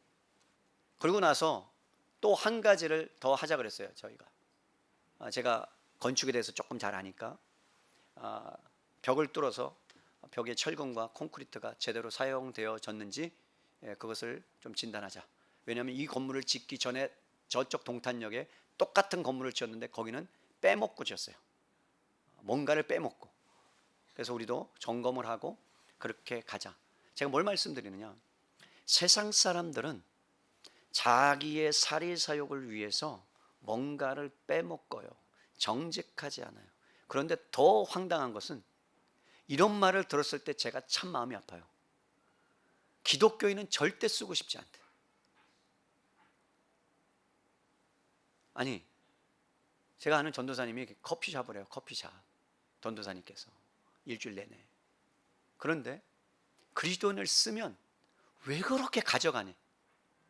그러고 나서 또 한 가지를 더 하자 그랬어요. 저희가 제가 건축에 대해서 조금 잘 아니까 벽을 뚫어서 벽에 철근과 콘크리트가 제대로 사용되어졌는지 그것을 좀 진단하자. 왜냐하면 이 건물을 짓기 전에 저쪽 동탄역에 똑같은 건물을 지었는데 거기는 빼먹고 지었어요. 뭔가를 빼먹고. 그래서 우리도 점검을 하고 그렇게 가자. 제가 뭘 말씀드리느냐, 세상 사람들은 자기의 사리사욕을 위해서 뭔가를 빼먹어요. 정직하지 않아요. 그런데 더 황당한 것은 이런 말을 들었을 때 제가 참 마음이 아파요. 기독교인은 절대 쓰고 싶지 않대. 아니, 제가 아는 전도사님이 커피숍을 해요. 커피숍. 전도사님께서 일주일 내내. 그런데 그리스도인을 쓰면 왜 그렇게 가져가네?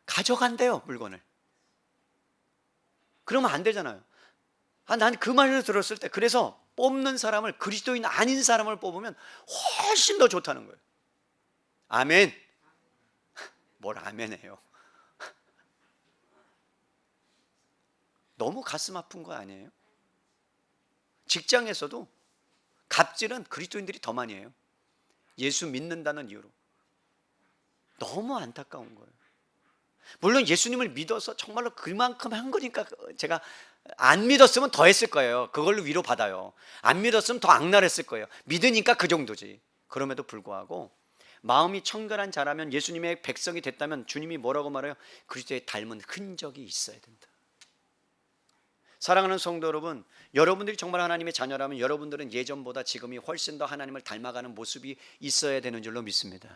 가져간대요, 물건을. 그러면 안 되잖아요. 난 그 말을 들었을 때 그래서 뽑는 사람을, 그리스도인 아닌 사람을 뽑으면 훨씬 더 좋다는 거예요. 아멘. 뭘 아멘해요. 너무 가슴 아픈 거 아니에요? 직장에서도 갑질은 그리스도인들이 더 많이 해요. 예수 믿는다는 이유로. 너무 안타까운 거예요. 물론 예수님을 믿어서 정말로 그만큼 한 거니까, 제가 안 믿었으면 더 했을 거예요. 그걸로 위로받아요. 안 믿었으면 더 악랄했을 거예요. 믿으니까 그 정도지. 그럼에도 불구하고 마음이 청결한 자라면, 예수님의 백성이 됐다면 주님이 뭐라고 말해요? 그리스도의 닮은 흔적이 있어야 된다. 사랑하는 성도 여러분, 여러분들이 정말 하나님의 자녀라면 여러분들은 예전보다 지금이 훨씬 더 하나님을 닮아가는 모습이 있어야 되는 줄로 믿습니다.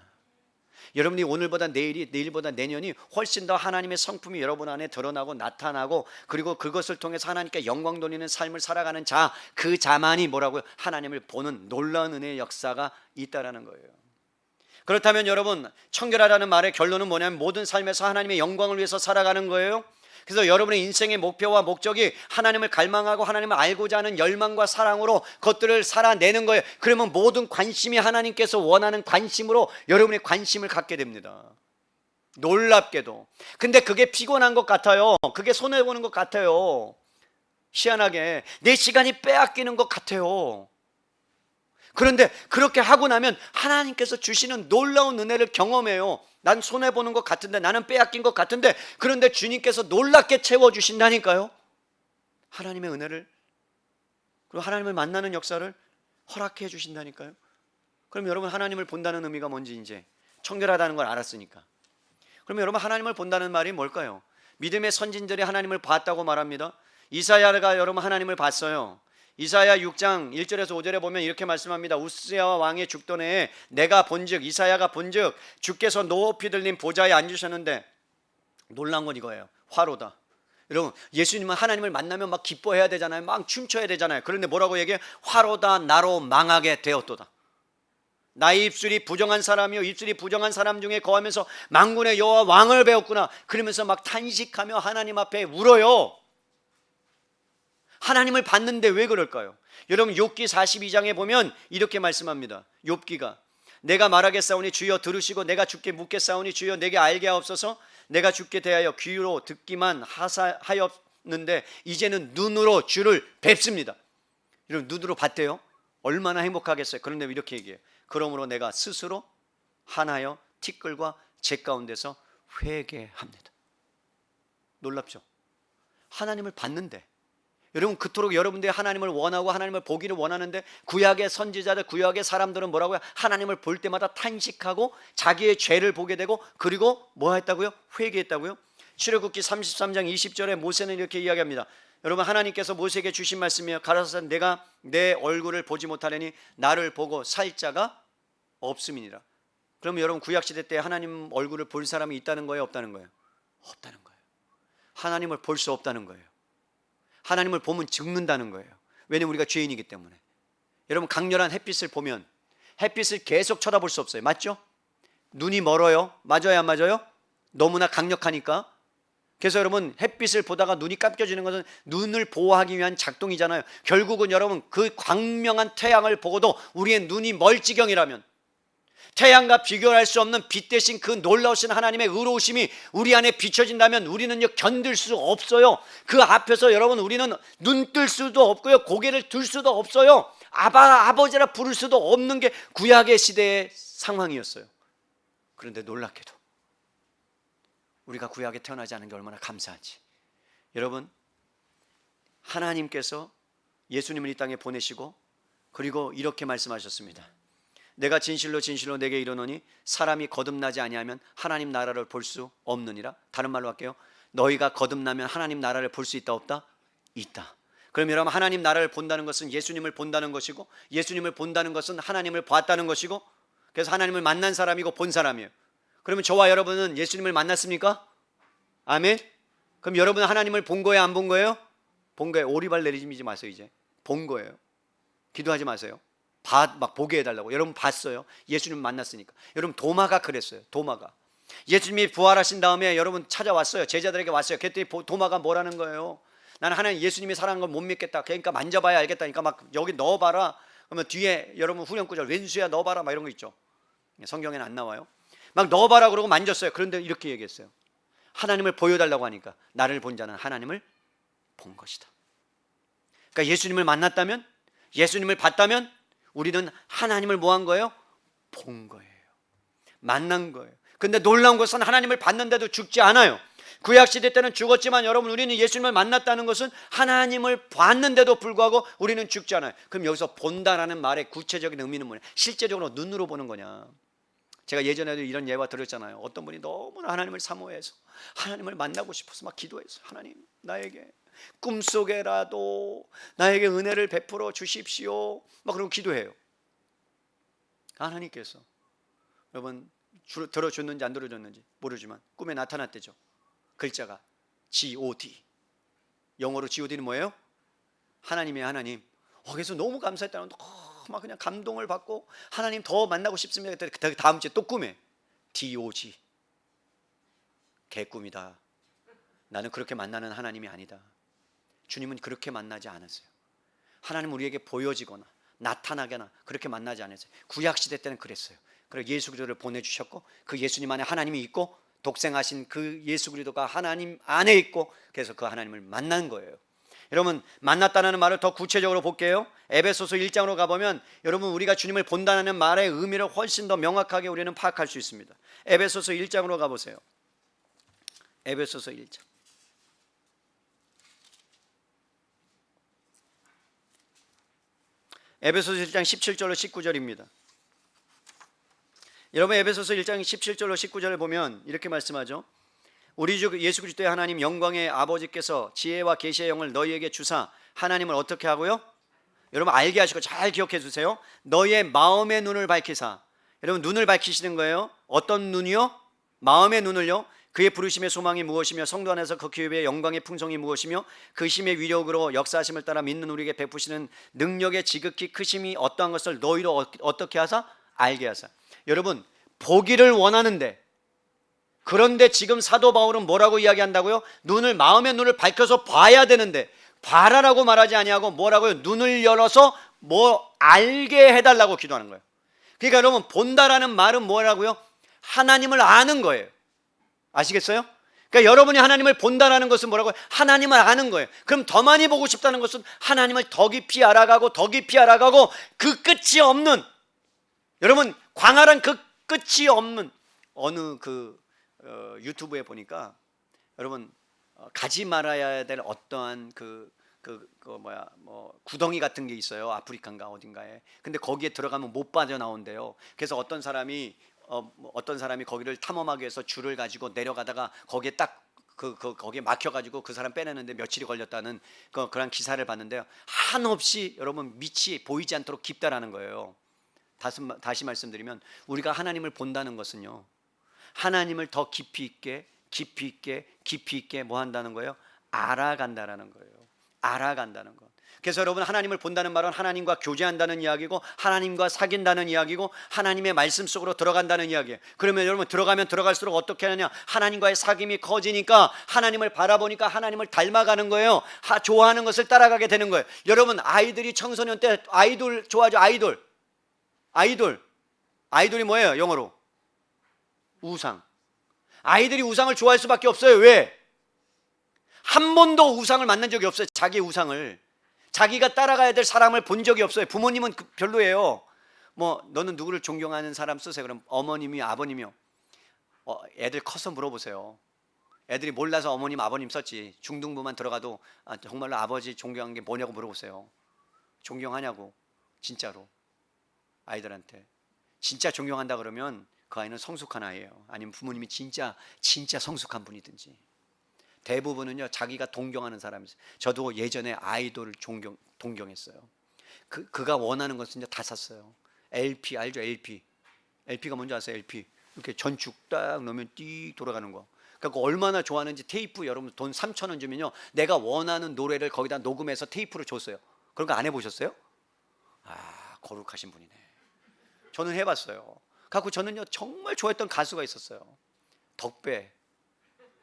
여러분이 오늘보다 내일이, 내일보다 내년이 훨씬 더 하나님의 성품이 여러분 안에 드러나고 나타나고, 그리고 그것을 통해서 하나님께 영광 돌리는 삶을 살아가는 자, 그 자만이 뭐라고요? 하나님을 보는 놀라운 은혜의 역사가 있다라는 거예요. 그렇다면 여러분, 청결하라는 말의 결론은 뭐냐면 모든 삶에서 하나님의 영광을 위해서 살아가는 거예요. 그래서 여러분의 인생의 목표와 목적이 하나님을 갈망하고 하나님을 알고자 하는 열망과 사랑으로 그것들을 살아내는 거예요. 그러면 모든 관심이 하나님께서 원하는 관심으로 여러분의 관심을 갖게 됩니다. 놀랍게도. 근데 그게 피곤한 것 같아요. 그게 손해보는 것 같아요. 희한하게 내 시간이 빼앗기는 것 같아요. 그런데 그렇게 하고 나면 하나님께서 주시는 놀라운 은혜를 경험해요. 난 손해보는 것 같은데, 나는 빼앗긴 것 같은데, 그런데 주님께서 놀랍게 채워주신다니까요. 하나님의 은혜를, 그리고 하나님을 만나는 역사를 허락해 주신다니까요. 그럼 여러분, 하나님을 본다는 의미가 뭔지 이제 청결하다는 걸 알았으니까. 그러면 여러분, 하나님을 본다는 말이 뭘까요? 믿음의 선진들이 하나님을 봤다고 말합니다. 이사야가 여러분 하나님을 봤어요. 이사야 6장 1절에서 5절에 보면 이렇게 말씀합니다. 우스야 왕의 죽던 해에 내가 본즉, 이사야가 본즉 주께서 높이 들린 보좌에 앉으셨는데, 놀란 건 이거예요. 화로다. 여러분, 예수님은 하나님을 만나면 막 기뻐해야 되잖아요. 막 춤춰야 되잖아요. 그런데 뭐라고 얘기해요? 화로다 나로 망하게 되었도다. 나의 입술이 부정한 사람이요, 입술이 부정한 사람 중에 거하면서 만군의 여호와 왕을 배웠구나. 그러면서 막 탄식하며 하나님 앞에 울어요. 하나님을 봤는데 왜 그럴까요? 여러분, 욥기 42장에 보면 이렇게 말씀합니다. 욥기가 내가 말하겠사오니 주여 들으시고 내가 주께 묻겠사오니 주여 내게 알게 하옵소서. 내가 주께 대하여 귀로 듣기만 하였는데 이제는 눈으로 주를 뵙습니다. 여러분, 눈으로 봤대요. 얼마나 행복하겠어요. 그런데 이렇게 얘기해요. 그러므로 내가 스스로 한하여 티끌과 재 가운데서 회개합니다. 놀랍죠? 하나님을 봤는데 여러분 그토록 여러분들이 하나님을 원하고 하나님을 보기를 원하는데 구약의 선지자들, 구약의 사람들은 뭐라고요? 하나님을 볼 때마다 탄식하고 자기의 죄를 보게 되고 그리고 뭐 했다고요? 회개했다고요? 출애굽기 33장 20절에 모세는 이렇게 이야기합니다. 여러분 하나님께서 모세에게 주신 말씀이에요. 가라사대 내가 내 얼굴을 보지 못하려니 나를 보고 살 자가 없음이니라. 그러면 여러분 구약시대 때 하나님 얼굴을 볼 사람이 있다는 거예요? 없다는 거예요? 없다는 거예요. 하나님을 볼 수 없다는 거예요. 하나님을 보면 죽는다는 거예요. 왜냐하면 우리가 죄인이기 때문에. 여러분 강렬한 햇빛을 보면 햇빛을 계속 쳐다볼 수 없어요. 맞죠? 눈이 멀어요. 맞아요 안 맞아요? 너무나 강력하니까. 그래서 여러분 햇빛을 보다가 눈이 감겨지는 것은 눈을 보호하기 위한 작동이잖아요. 결국은 여러분 그 광명한 태양을 보고도 우리의 눈이 멀지경이라면, 태양과 비교할 수 없는 빛 대신 그 놀라우신 하나님의 의로우심이 우리 안에 비춰진다면 우리는요 견딜 수 없어요. 그 앞에서 여러분 우리는 눈 뜰 수도 없고요, 고개를 들 수도 없어요. 아버지라 부를 수도 없는 게 구약의 시대의 상황이었어요. 그런데 놀랍게도 우리가 구약에 태어나지 않은 게 얼마나 감사하지. 여러분 하나님께서 예수님을 이 땅에 보내시고 그리고 이렇게 말씀하셨습니다. 내가 진실로 진실로 내게 이르노니 사람이 거듭나지 아니하면 하나님 나라를 볼 수 없느니라. 다른 말로 할게요. 너희가 거듭나면 하나님 나라를 볼 수 있다 없다? 있다. 그럼 여러분 하나님 나라를 본다는 것은 예수님을 본다는 것이고, 예수님을 본다는 것은 하나님을 봤다는 것이고, 그래서 하나님을 만난 사람이고 본 사람이에요. 그러면 저와 여러분은 예수님을 만났습니까? 아멘. 그럼 여러분은 하나님을 본 거예요 안 본 거예요? 본 거예요. 오리발 내리지 마세요. 이제 본 거예요. 기도하지 마세요. 막 보게 해달라고. 여러분 봤어요. 예수님 만났으니까. 여러분 도마가 그랬어요. 도마가 예수님이 부활하신 다음에 여러분 찾아왔어요. 제자들에게 왔어요. 그랬더니 도마가 뭐라는 거예요? 나는 하나님 예수님이 살아난 걸 못 믿겠다. 그러니까 만져봐야 알겠다니까 막 여기 넣어봐라. 그러면 뒤에 여러분 후렴 구절 왼수야 넣어봐라 막 이런 거 있죠. 성경에는 안 나와요. 막 넣어봐라 그러고 만졌어요. 그런데 이렇게 얘기했어요. 하나님을 보여달라고 하니까 나를 본 자는 하나님을 본 것이다. 그러니까 예수님을 만났다면, 예수님을 봤다면 우리는 하나님을 뭐 한 거예요? 본 거예요. 만난 거예요. 근데 놀라운 것은 하나님을 봤는데도 죽지 않아요. 구약시대 때는 죽었지만 여러분 우리는 예수님을 만났다는 것은 하나님을 봤는데도 불구하고 우리는 죽지 않아요. 그럼 여기서 본다라는 말의 구체적인 의미는 뭐냐? 실제적으로 눈으로 보는 거냐? 제가 예전에도 이런 예화 들었잖아요. 어떤 분이 너무나 하나님을 사모해서 하나님을 만나고 싶어서 막 기도해서 하나님 나에게 꿈속에라도 나에게 은혜를 베풀어 주십시오 막 그러고 기도해요. 하나님께서 여러분 들어줬는지 안 들어줬는지 모르지만 꿈에 나타났대죠. 글자가 God, 영어로 GOD는 뭐예요? 하나님의 하나님. 그래서 너무 감사했다는 막 그냥 감동을 받고 하나님 더 만나고 싶습니다. 그 다음 주에 또 꿈에 DOG, 개꿈이다. 나는 그렇게 만나는 하나님이 아니다. 주님은 그렇게 만나지 않았어요. 하나님 우리에게 보여지거나 나타나거나 그렇게 만나지 않았어요. 구약시대 때는 그랬어요. 그래서 예수 그리스도를 보내주셨고 그 예수님 안에 하나님이 있고 독생하신 그 예수 그리스도가 하나님 안에 있고 그래서 그 하나님을 만난 거예요. 여러분 만났다는 말을 더 구체적으로 볼게요. 에베소서 1장으로 가보면 여러분 우리가 주님을 본다는 말의 의미를 훨씬 더 명확하게 우리는 파악할 수 있습니다. 에베소서 1장으로 가보세요. 에베소서 1장. 에베소서 1장 17절로 19절입니다. 여러분 에베소서 1장 17절로 19절을 보면 이렇게 말씀하죠. 우리 주 예수 그리스도의 하나님 영광의 아버지께서 지혜와 계시의 영을 너희에게 주사 하나님을 어떻게 하고요? 여러분 알게 하시고 잘 기억해 주세요. 너희의 마음의 눈을 밝히사. 여러분 눈을 밝히시는 거예요. 어떤 눈이요? 마음의 눈을요. 그의 부르심의 소망이 무엇이며 성도 안에서 그 기업의 영광의 풍성이 무엇이며 그 힘의 위력으로 역사하심을 따라 믿는 우리에게 베푸시는 능력의 지극히 크심이 어떠한 것을 너희로 어떻게 하사? 알게 하사. 여러분 보기를 원하는데, 그런데 지금 사도 바울은 뭐라고 이야기한다고요? 마음의 눈을 밝혀서 봐야 되는데 봐라라고 말하지 아니하고 뭐라고요? 눈을 열어서 뭐 알게 해달라고 기도하는 거예요. 그러니까 여러분 본다라는 말은 뭐라고요? 하나님을 아는 거예요. 아시겠어요? 그러니까 여러분이 하나님을 본다라는 것은 뭐라고요? 하나님을 아는 거예요. 그럼 더 많이 보고 싶다는 것은 하나님을 더 깊이 알아가고 더 깊이 알아가고 그 끝이 없는, 여러분 광활한 그 끝이 없는 어느 유튜브에 보니까 여러분 가지 말아야 될 어떠한 그 구덩이 같은 게 있어요. 아프리카인가 어딘가에. 근데 거기에 들어가면 못 빠져나온대요. 그래서 어떤 사람이 거기를 탐험하기 위해서 줄을 가지고 내려가다가 거기에 딱 거기에 막혀가지고 그 사람 빼내는데 며칠이 걸렸다는 그런 기사를 봤는데요. 한없이 여러분 밑이 보이지 않도록 깊다라는 거예요. 다시 말씀드리면 우리가 하나님을 본다는 것은요, 하나님을 더 깊이 있게 뭐 한다는 거예요? 알아간다라는 거예요. 알아간다는 것. 그래서 여러분, 하나님을 본다는 말은 하나님과 교제한다는 이야기고, 하나님과 사귄다는 이야기고, 하나님의 말씀 속으로 들어간다는 이야기예요. 그러면 여러분, 들어가면 들어갈수록 어떻게 하느냐? 하나님과의 사귐이 커지니까 하나님을 바라보니까 하나님을 닮아가는 거예요. 좋아하는 것을 따라가게 되는 거예요. 여러분, 아이들이 청소년 때 아이돌 좋아하죠. 아이돌이 뭐예요? 영어로 우상. 아이들이 우상을 좋아할 수밖에 없어요. 왜? 한 번도 우상을 만난 적이 없어요. 자기의 우상을, 자기가 따라가야 될 사람을 본 적이 없어요. 부모님은 별로예요. 너는 누구를 존경하는 사람 쓰세요. 그럼 어머님이요, 아버님이요. 애들 커서 물어보세요. 애들이 몰라서 어머님, 아버님 썼지. 중등부만 들어가도 정말로 아버지 존경한 게 뭐냐고 물어보세요. 존경하냐고. 진짜로 아이들한테. 진짜 존경한다 그러면 그 아이는 성숙한 아이예요. 아니면 부모님이 진짜 성숙한 분이든지. 대부분은요, 자기가 동경하는 사람이세요. 저도 예전에 아이돌을 동경했어요. 그가 원하는 것은 다 샀어요. LP 알죠? LP가 뭔지 아세요? LP 이렇게 전축 딱 넣으면 띠 돌아가는 거. 그러니까 얼마나 좋아하는지. 테이프 여러분 돈 3,000원 주면요, 내가 원하는 노래를 거기다 녹음해서 테이프로 줬어요. 그런 거 안 해보셨어요? 거룩하신 분이네. 저는 해봤어요. 갖고 저는요, 정말 좋아했던 가수가 있었어요.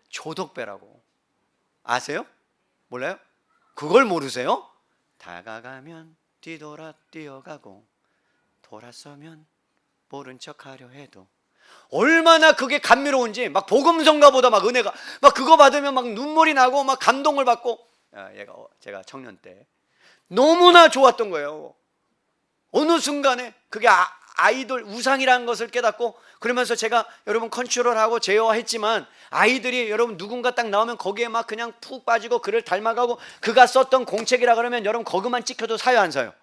조덕배라고. 아세요? 몰라요? 그걸 모르세요? 다가가면 뒤돌아 뛰어가고 돌아서면 모른 척하려 해도. 얼마나 그게 감미로운지. 막 복음성가보다 막 은혜가 막 그거 받으면 막 눈물이 나고 막 감동을 받고. 제가 청년 때 너무나 좋았던 거예요. 어느 순간에 그게 아이돌 우상이라는 것을 깨닫고, 그러면서 제가 여러분 컨트롤하고 제어했지만, 아이들이 여러분 누군가 딱 나오면 거기에 막 그냥 푹 빠지고 그를 닮아가고, 그가 썼던 공책이라 그러면 여러분 거기만 찍혀도 사요, 안 사요?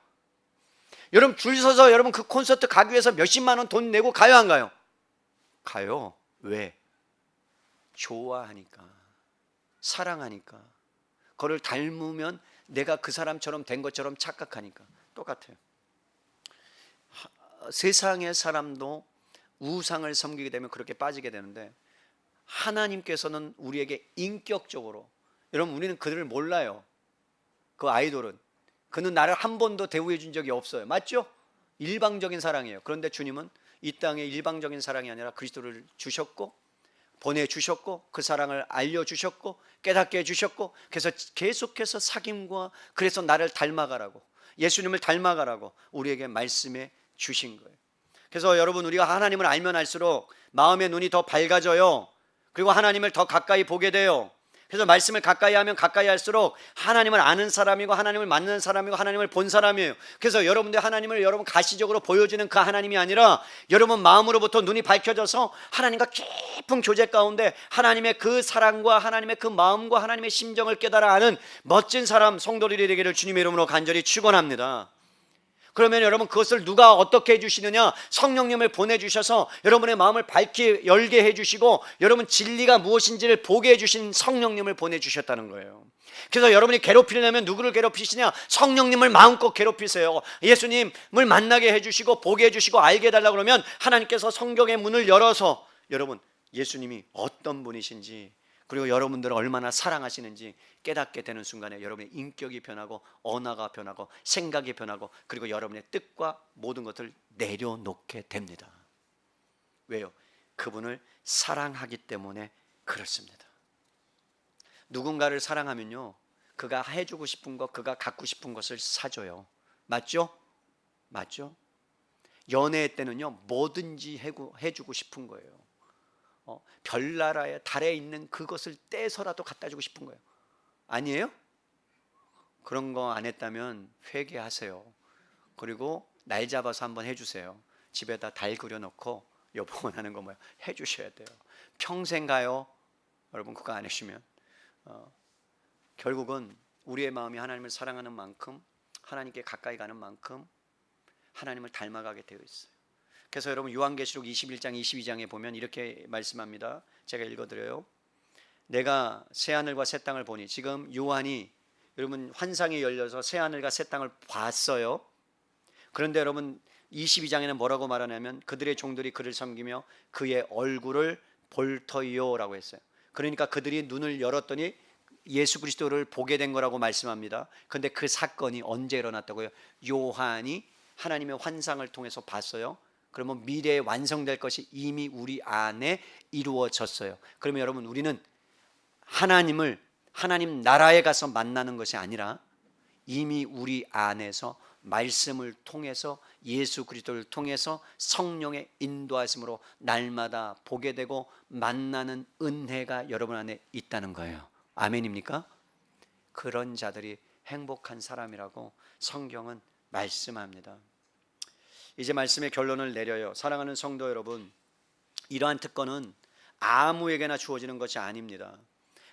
여러분 줄 서서 여러분 그 콘서트 가기 위해서 몇십만 원 돈 내고 가요, 안 가요? 가요. 왜? 좋아하니까, 사랑하니까. 그를 닮으면 내가 그 사람처럼 된 것처럼 착각하니까. 똑같아요. 세상의 사람도 우상을 섬기게 되면 그렇게 빠지게 되는데, 하나님께서는 우리에게 인격적으로, 여러분 우리는 그들을 몰라요. 그 아이돌은, 그는 나를 한 번도 대우해 준 적이 없어요. 맞죠? 일방적인 사랑이에요. 그런데 주님은 이 땅에 일방적인 사랑이 아니라 그리스도를 주셨고, 보내주셨고, 그 사랑을 알려주셨고, 깨닫게 해주셨고, 그래서 계속해서 사귐과, 그래서 나를 닮아가라고, 예수님을 닮아가라고 우리에게 말씀해 주신 거예요. 그래서 여러분, 우리가 하나님을 알면 알수록 마음의 눈이 더 밝아져요. 그리고 하나님을 더 가까이 보게 돼요. 그래서 말씀을 가까이 하면 가까이 할수록 하나님을 아는 사람이고, 하나님을 만나는 사람이고, 하나님을 본 사람이에요. 그래서 여러분들 하나님을 여러분 가시적으로 보여주는 그 하나님이 아니라, 여러분 마음으로부터 눈이 밝혀져서 하나님과 깊은 교제 가운데 하나님의 그 사랑과 하나님의 그 마음과 하나님의 심정을 깨달아 아는 멋진 사람, 성도들이 되기를 주님의 이름으로 간절히 축원합니다. 그러면 여러분, 그것을 누가 어떻게 해주시느냐? 성령님을 보내주셔서 여러분의 마음을 밝게 열게 해주시고, 여러분 진리가 무엇인지를 보게 해주신 성령님을 보내주셨다는 거예요. 그래서 여러분이 괴롭히려면 누구를 괴롭히시냐? 성령님을 마음껏 괴롭히세요. 예수님을 만나게 해주시고 보게 해주시고 알게 해달라고 그러면 하나님께서 성경의 문을 열어서 여러분 예수님이 어떤 분이신지, 그리고 여러분들을 얼마나 사랑하시는지 깨닫게 되는 순간에 여러분의 인격이 변하고, 언어가 변하고, 생각이 변하고, 그리고 여러분의 뜻과 모든 것을 내려놓게 됩니다. 왜요? 그분을 사랑하기 때문에 그렇습니다. 누군가를 사랑하면요, 그가 해주고 싶은 것, 그가 갖고 싶은 것을 사줘요. 맞죠? 연애 때는요, 뭐든지 해주고 싶은 거예요. 별나라에 달에 있는 그것을 떼서라도 갖다 주고 싶은 거예요. 아니에요? 그런 거 안 했다면 회개하세요. 그리고 날 잡아서 한번 해주세요. 집에다 달 그려놓고 여보 원하는 거 뭐야? 해주셔야 돼요. 평생 가요. 여러분 그거 안 해주시면 결국은 우리의 마음이 하나님을 사랑하는 만큼, 하나님께 가까이 가는 만큼 하나님을 닮아가게 되어 있어요. 그래서 여러분 요한계시록 21장 22장에 보면 이렇게 말씀합니다. 제가 읽어드려요. 내가 새하늘과 새 땅을 보니, 지금 요한이 여러분 환상이 열려서 새하늘과 새 땅을 봤어요. 그런데 여러분 22장에는 뭐라고 말하냐면 그들의 종들이 그를 섬기며 그의 얼굴을 볼 터이요 라고 했어요. 그러니까 그들이 눈을 열었더니 예수 그리스도를 보게 된 거라고 말씀합니다. 그런데 그 사건이 언제 일어났다고요? 요한이 하나님의 환상을 통해서 봤어요. 그러면 미래에 완성될 것이 이미 우리 안에 이루어졌어요. 그러면 여러분 우리는 하나님 나라에 가서 만나는 것이 아니라 이미 우리 안에서 말씀을 통해서 예수 그리스도를 통해서 성령의 인도하심으로 날마다 보게 되고 만나는 은혜가 여러분 안에 있다는 거예요. 아멘입니까? 그런 자들이 행복한 사람이라고 성경은 말씀합니다. 이제 말씀의 결론을 내려요. 사랑하는 성도 여러분, 이러한 특권은 아무에게나 주어지는 것이 아닙니다.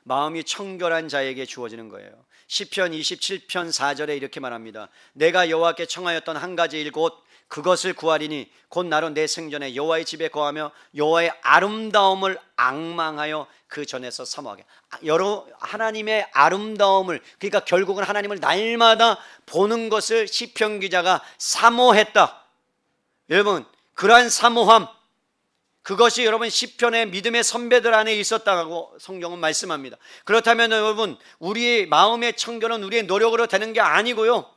마음이 청결한 자에게 주어지는 거예요. 시편 27편 4절에 이렇게 말합니다. 내가 여호와께 청하였던 한 가지 일 곧 그것을 구하리니 곧 나로 내 생전에 여호와의 집에 거하며 여호와의 아름다움을 앙망하여 그 전에서 사모하게. 여러 하나님의 아름다움을, 그러니까 결국은 하나님을 날마다 보는 것을 시편 기자가 사모했다. 여러분 그러한 사모함, 그것이 여러분 시편의 믿음의 선배들 안에 있었다고 성경은 말씀합니다. 그렇다면 여러분 우리의 마음의 청결은 우리의 노력으로 되는 게 아니고요,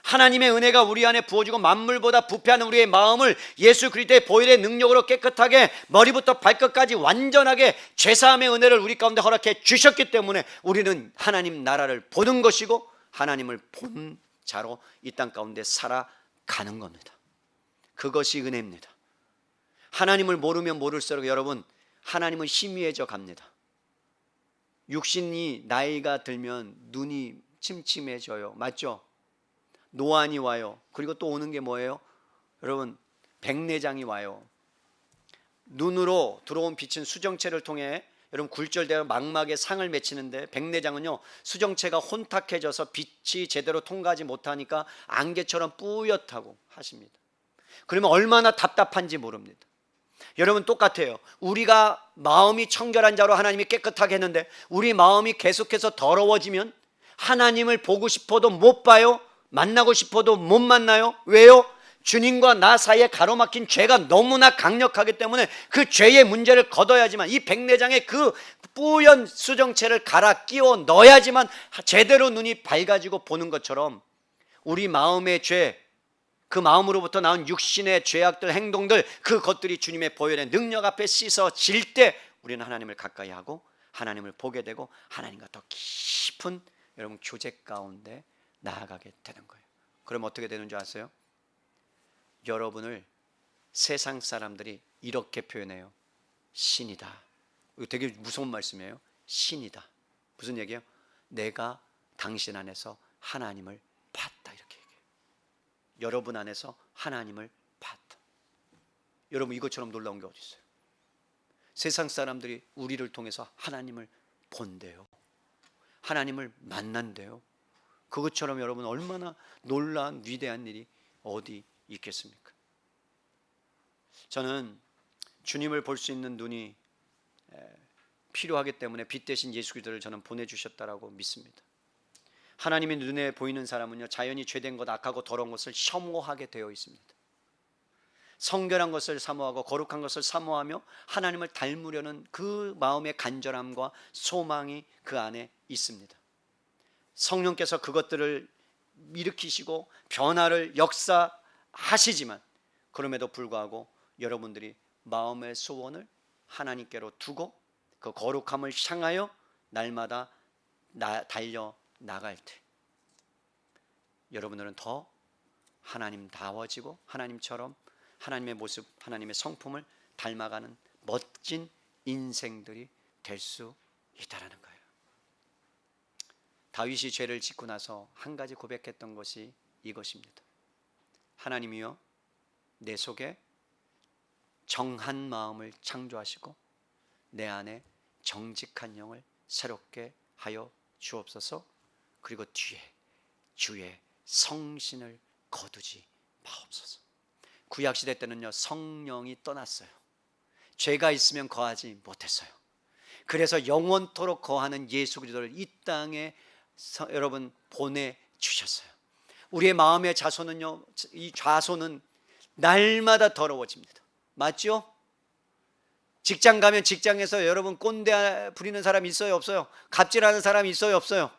하나님의 은혜가 우리 안에 부어지고 만물보다 부패하는 우리의 마음을 예수 그리스도의 보혈의 능력으로 깨끗하게 머리부터 발끝까지 완전하게 죄사함의 은혜를 우리 가운데 허락해 주셨기 때문에 우리는 하나님 나라를 보는 것이고 하나님을 본 자로 이 땅 가운데 살아가는 겁니다. 그것이 은혜입니다. 하나님을 모르면 모를수록 여러분 하나님은 희미해져 갑니다. 육신이 나이가 들면 눈이 침침해져요. 맞죠? 노안이 와요. 그리고 또 오는 게 뭐예요? 여러분 백내장이 와요. 눈으로 들어온 빛은 수정체를 통해 여러분 굴절되어 망막에 상을 맺히는데, 백내장은요 수정체가 혼탁해져서 빛이 제대로 통과하지 못하니까 안개처럼 뿌옇다고 하십니다. 그러면 얼마나 답답한지 모릅니다. 여러분 똑같아요. 우리가 마음이 청결한 자로 하나님이 깨끗하게 했는데 우리 마음이 계속해서 더러워지면 하나님을 보고 싶어도 못 봐요. 만나고 싶어도 못 만나요. 왜요? 주님과 나 사이에 가로막힌 죄가 너무나 강력하기 때문에 그 죄의 문제를 걷어야지만, 이 백내장의 그 뿌연 수정체를 갈아 끼워 넣어야지만 제대로 눈이 밝아지고 보는 것처럼 우리 마음의 죄, 그 마음으로부터 나온 육신의 죄악들, 행동들, 그것들이 주님의 보혈의 능력 앞에 씻어질 때 우리는 하나님을 가까이 하고 하나님을 보게 되고 하나님과 더 깊은 여러분 교제 가운데 나아가게 되는 거예요. 그럼 어떻게 되는 줄 아세요? 여러분을 세상 사람들이 이렇게 표현해요. 신이다. 이거 되게 무서운 말씀이에요. 신이다. 무슨 얘기예요? 내가 당신 안에서 하나님을 봤다, 이렇게 얘기해요. 여러분 안에서 하나님을 봤다. 여러분 이것처럼 놀라운 게 어디 있어요? 세상 사람들이 우리를 통해서 하나님을 본대요. 하나님을 만난대요. 그것처럼 여러분 얼마나 놀라운 위대한 일이 어디 있겠습니까? 저는 주님을 볼 수 있는 눈이 필요하기 때문에 빛 대신 예수 그리스도를 저는 보내주셨다라고 믿습니다. 하나님의 눈에 보이는 사람은요 자연히 죄된 것, 악하고 더러운 것을 혐오하게 되어 있습니다. 성결한 것을 사모하고 거룩한 것을 사모하며 하나님을 닮으려는 그 마음의 간절함과 소망이 그 안에 있습니다. 성령께서 그것들을 일으키시고 변화를 역사하시지만 그럼에도 불구하고 여러분들이 마음의 소원을 하나님께로 두고 그 거룩함을 향하여 날마다 달려 나갈 때 여러분들은 더 하나님다워지고 하나님처럼 하나님의 모습, 하나님의 성품을 닮아가는 멋진 인생들이 될 수 있다라는 거예요. 다윗이 죄를 짓고 나서 한 가지 고백했던 것이 이것입니다. 하나님이여, 내 속에 정한 마음을 창조하시고 내 안에 정직한 영을 새롭게 하여 주옵소서. 그리고 뒤에 주의 성신을 거두지 마옵소서. 구약시대 때는요, 성령이 떠났어요. 죄가 있으면 거하지 못했어요. 그래서 영원토록 거하는 예수 그리스도를 이 땅에 여러분 보내주셨어요. 우리의 마음의 자손은요, 이 좌손은 날마다 더러워집니다. 맞죠? 직장 가면 직장에서 여러분 꼰대 부리는 사람 있어요, 없어요? 갑질하는 사람 있어요, 없어요?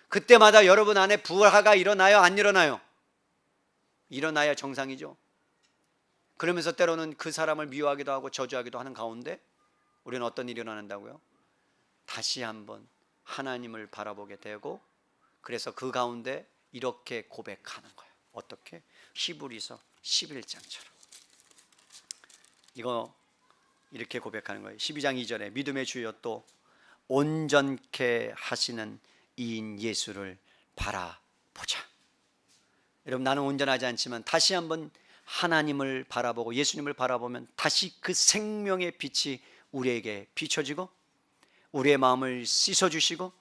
그때마다 여러분 안에 부하가 일어나요, 안 일어나요? 일어나야 정상이죠. 그러면서 때로는 그 사람을 미워하기도 하고 저주하기도 하는 가운데 우리는 어떤 일이 일어난다고요? 다시 한번 하나님을 바라보게 되고, 그래서 그 가운데 이렇게 고백하는 거예요. 어떻게? 히브리서 11장처럼 이거 이렇게 고백하는 거예요. 12장 2절에 믿음의 주여 또 온전케 하시는 이인 예수를 바라보자. 여러분, 나는 온전하지 않지만 다시 한번 하나님을 바라보고 예수님을 바라보면 다시 그 생명의 빛이 우리에게 비춰지고 우리의 마음을 씻어주시고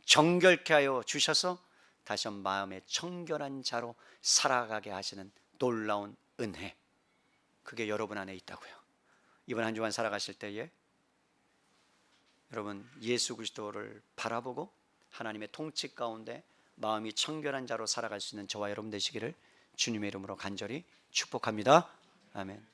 정결케 하여 주셔서 다시 한번 마음의 청결한 자로 살아가게 하시는 놀라운 은혜, 그게 여러분 안에 있다고요. 이번 한 주간 살아가실 때에 여러분 예수 그리스도를 바라보고 하나님의 통치 가운데 마음이 청결한 자로 살아갈 수 있는 저와 여러분 되시기를 주님의 이름으로 간절히 축복합니다. 아멘.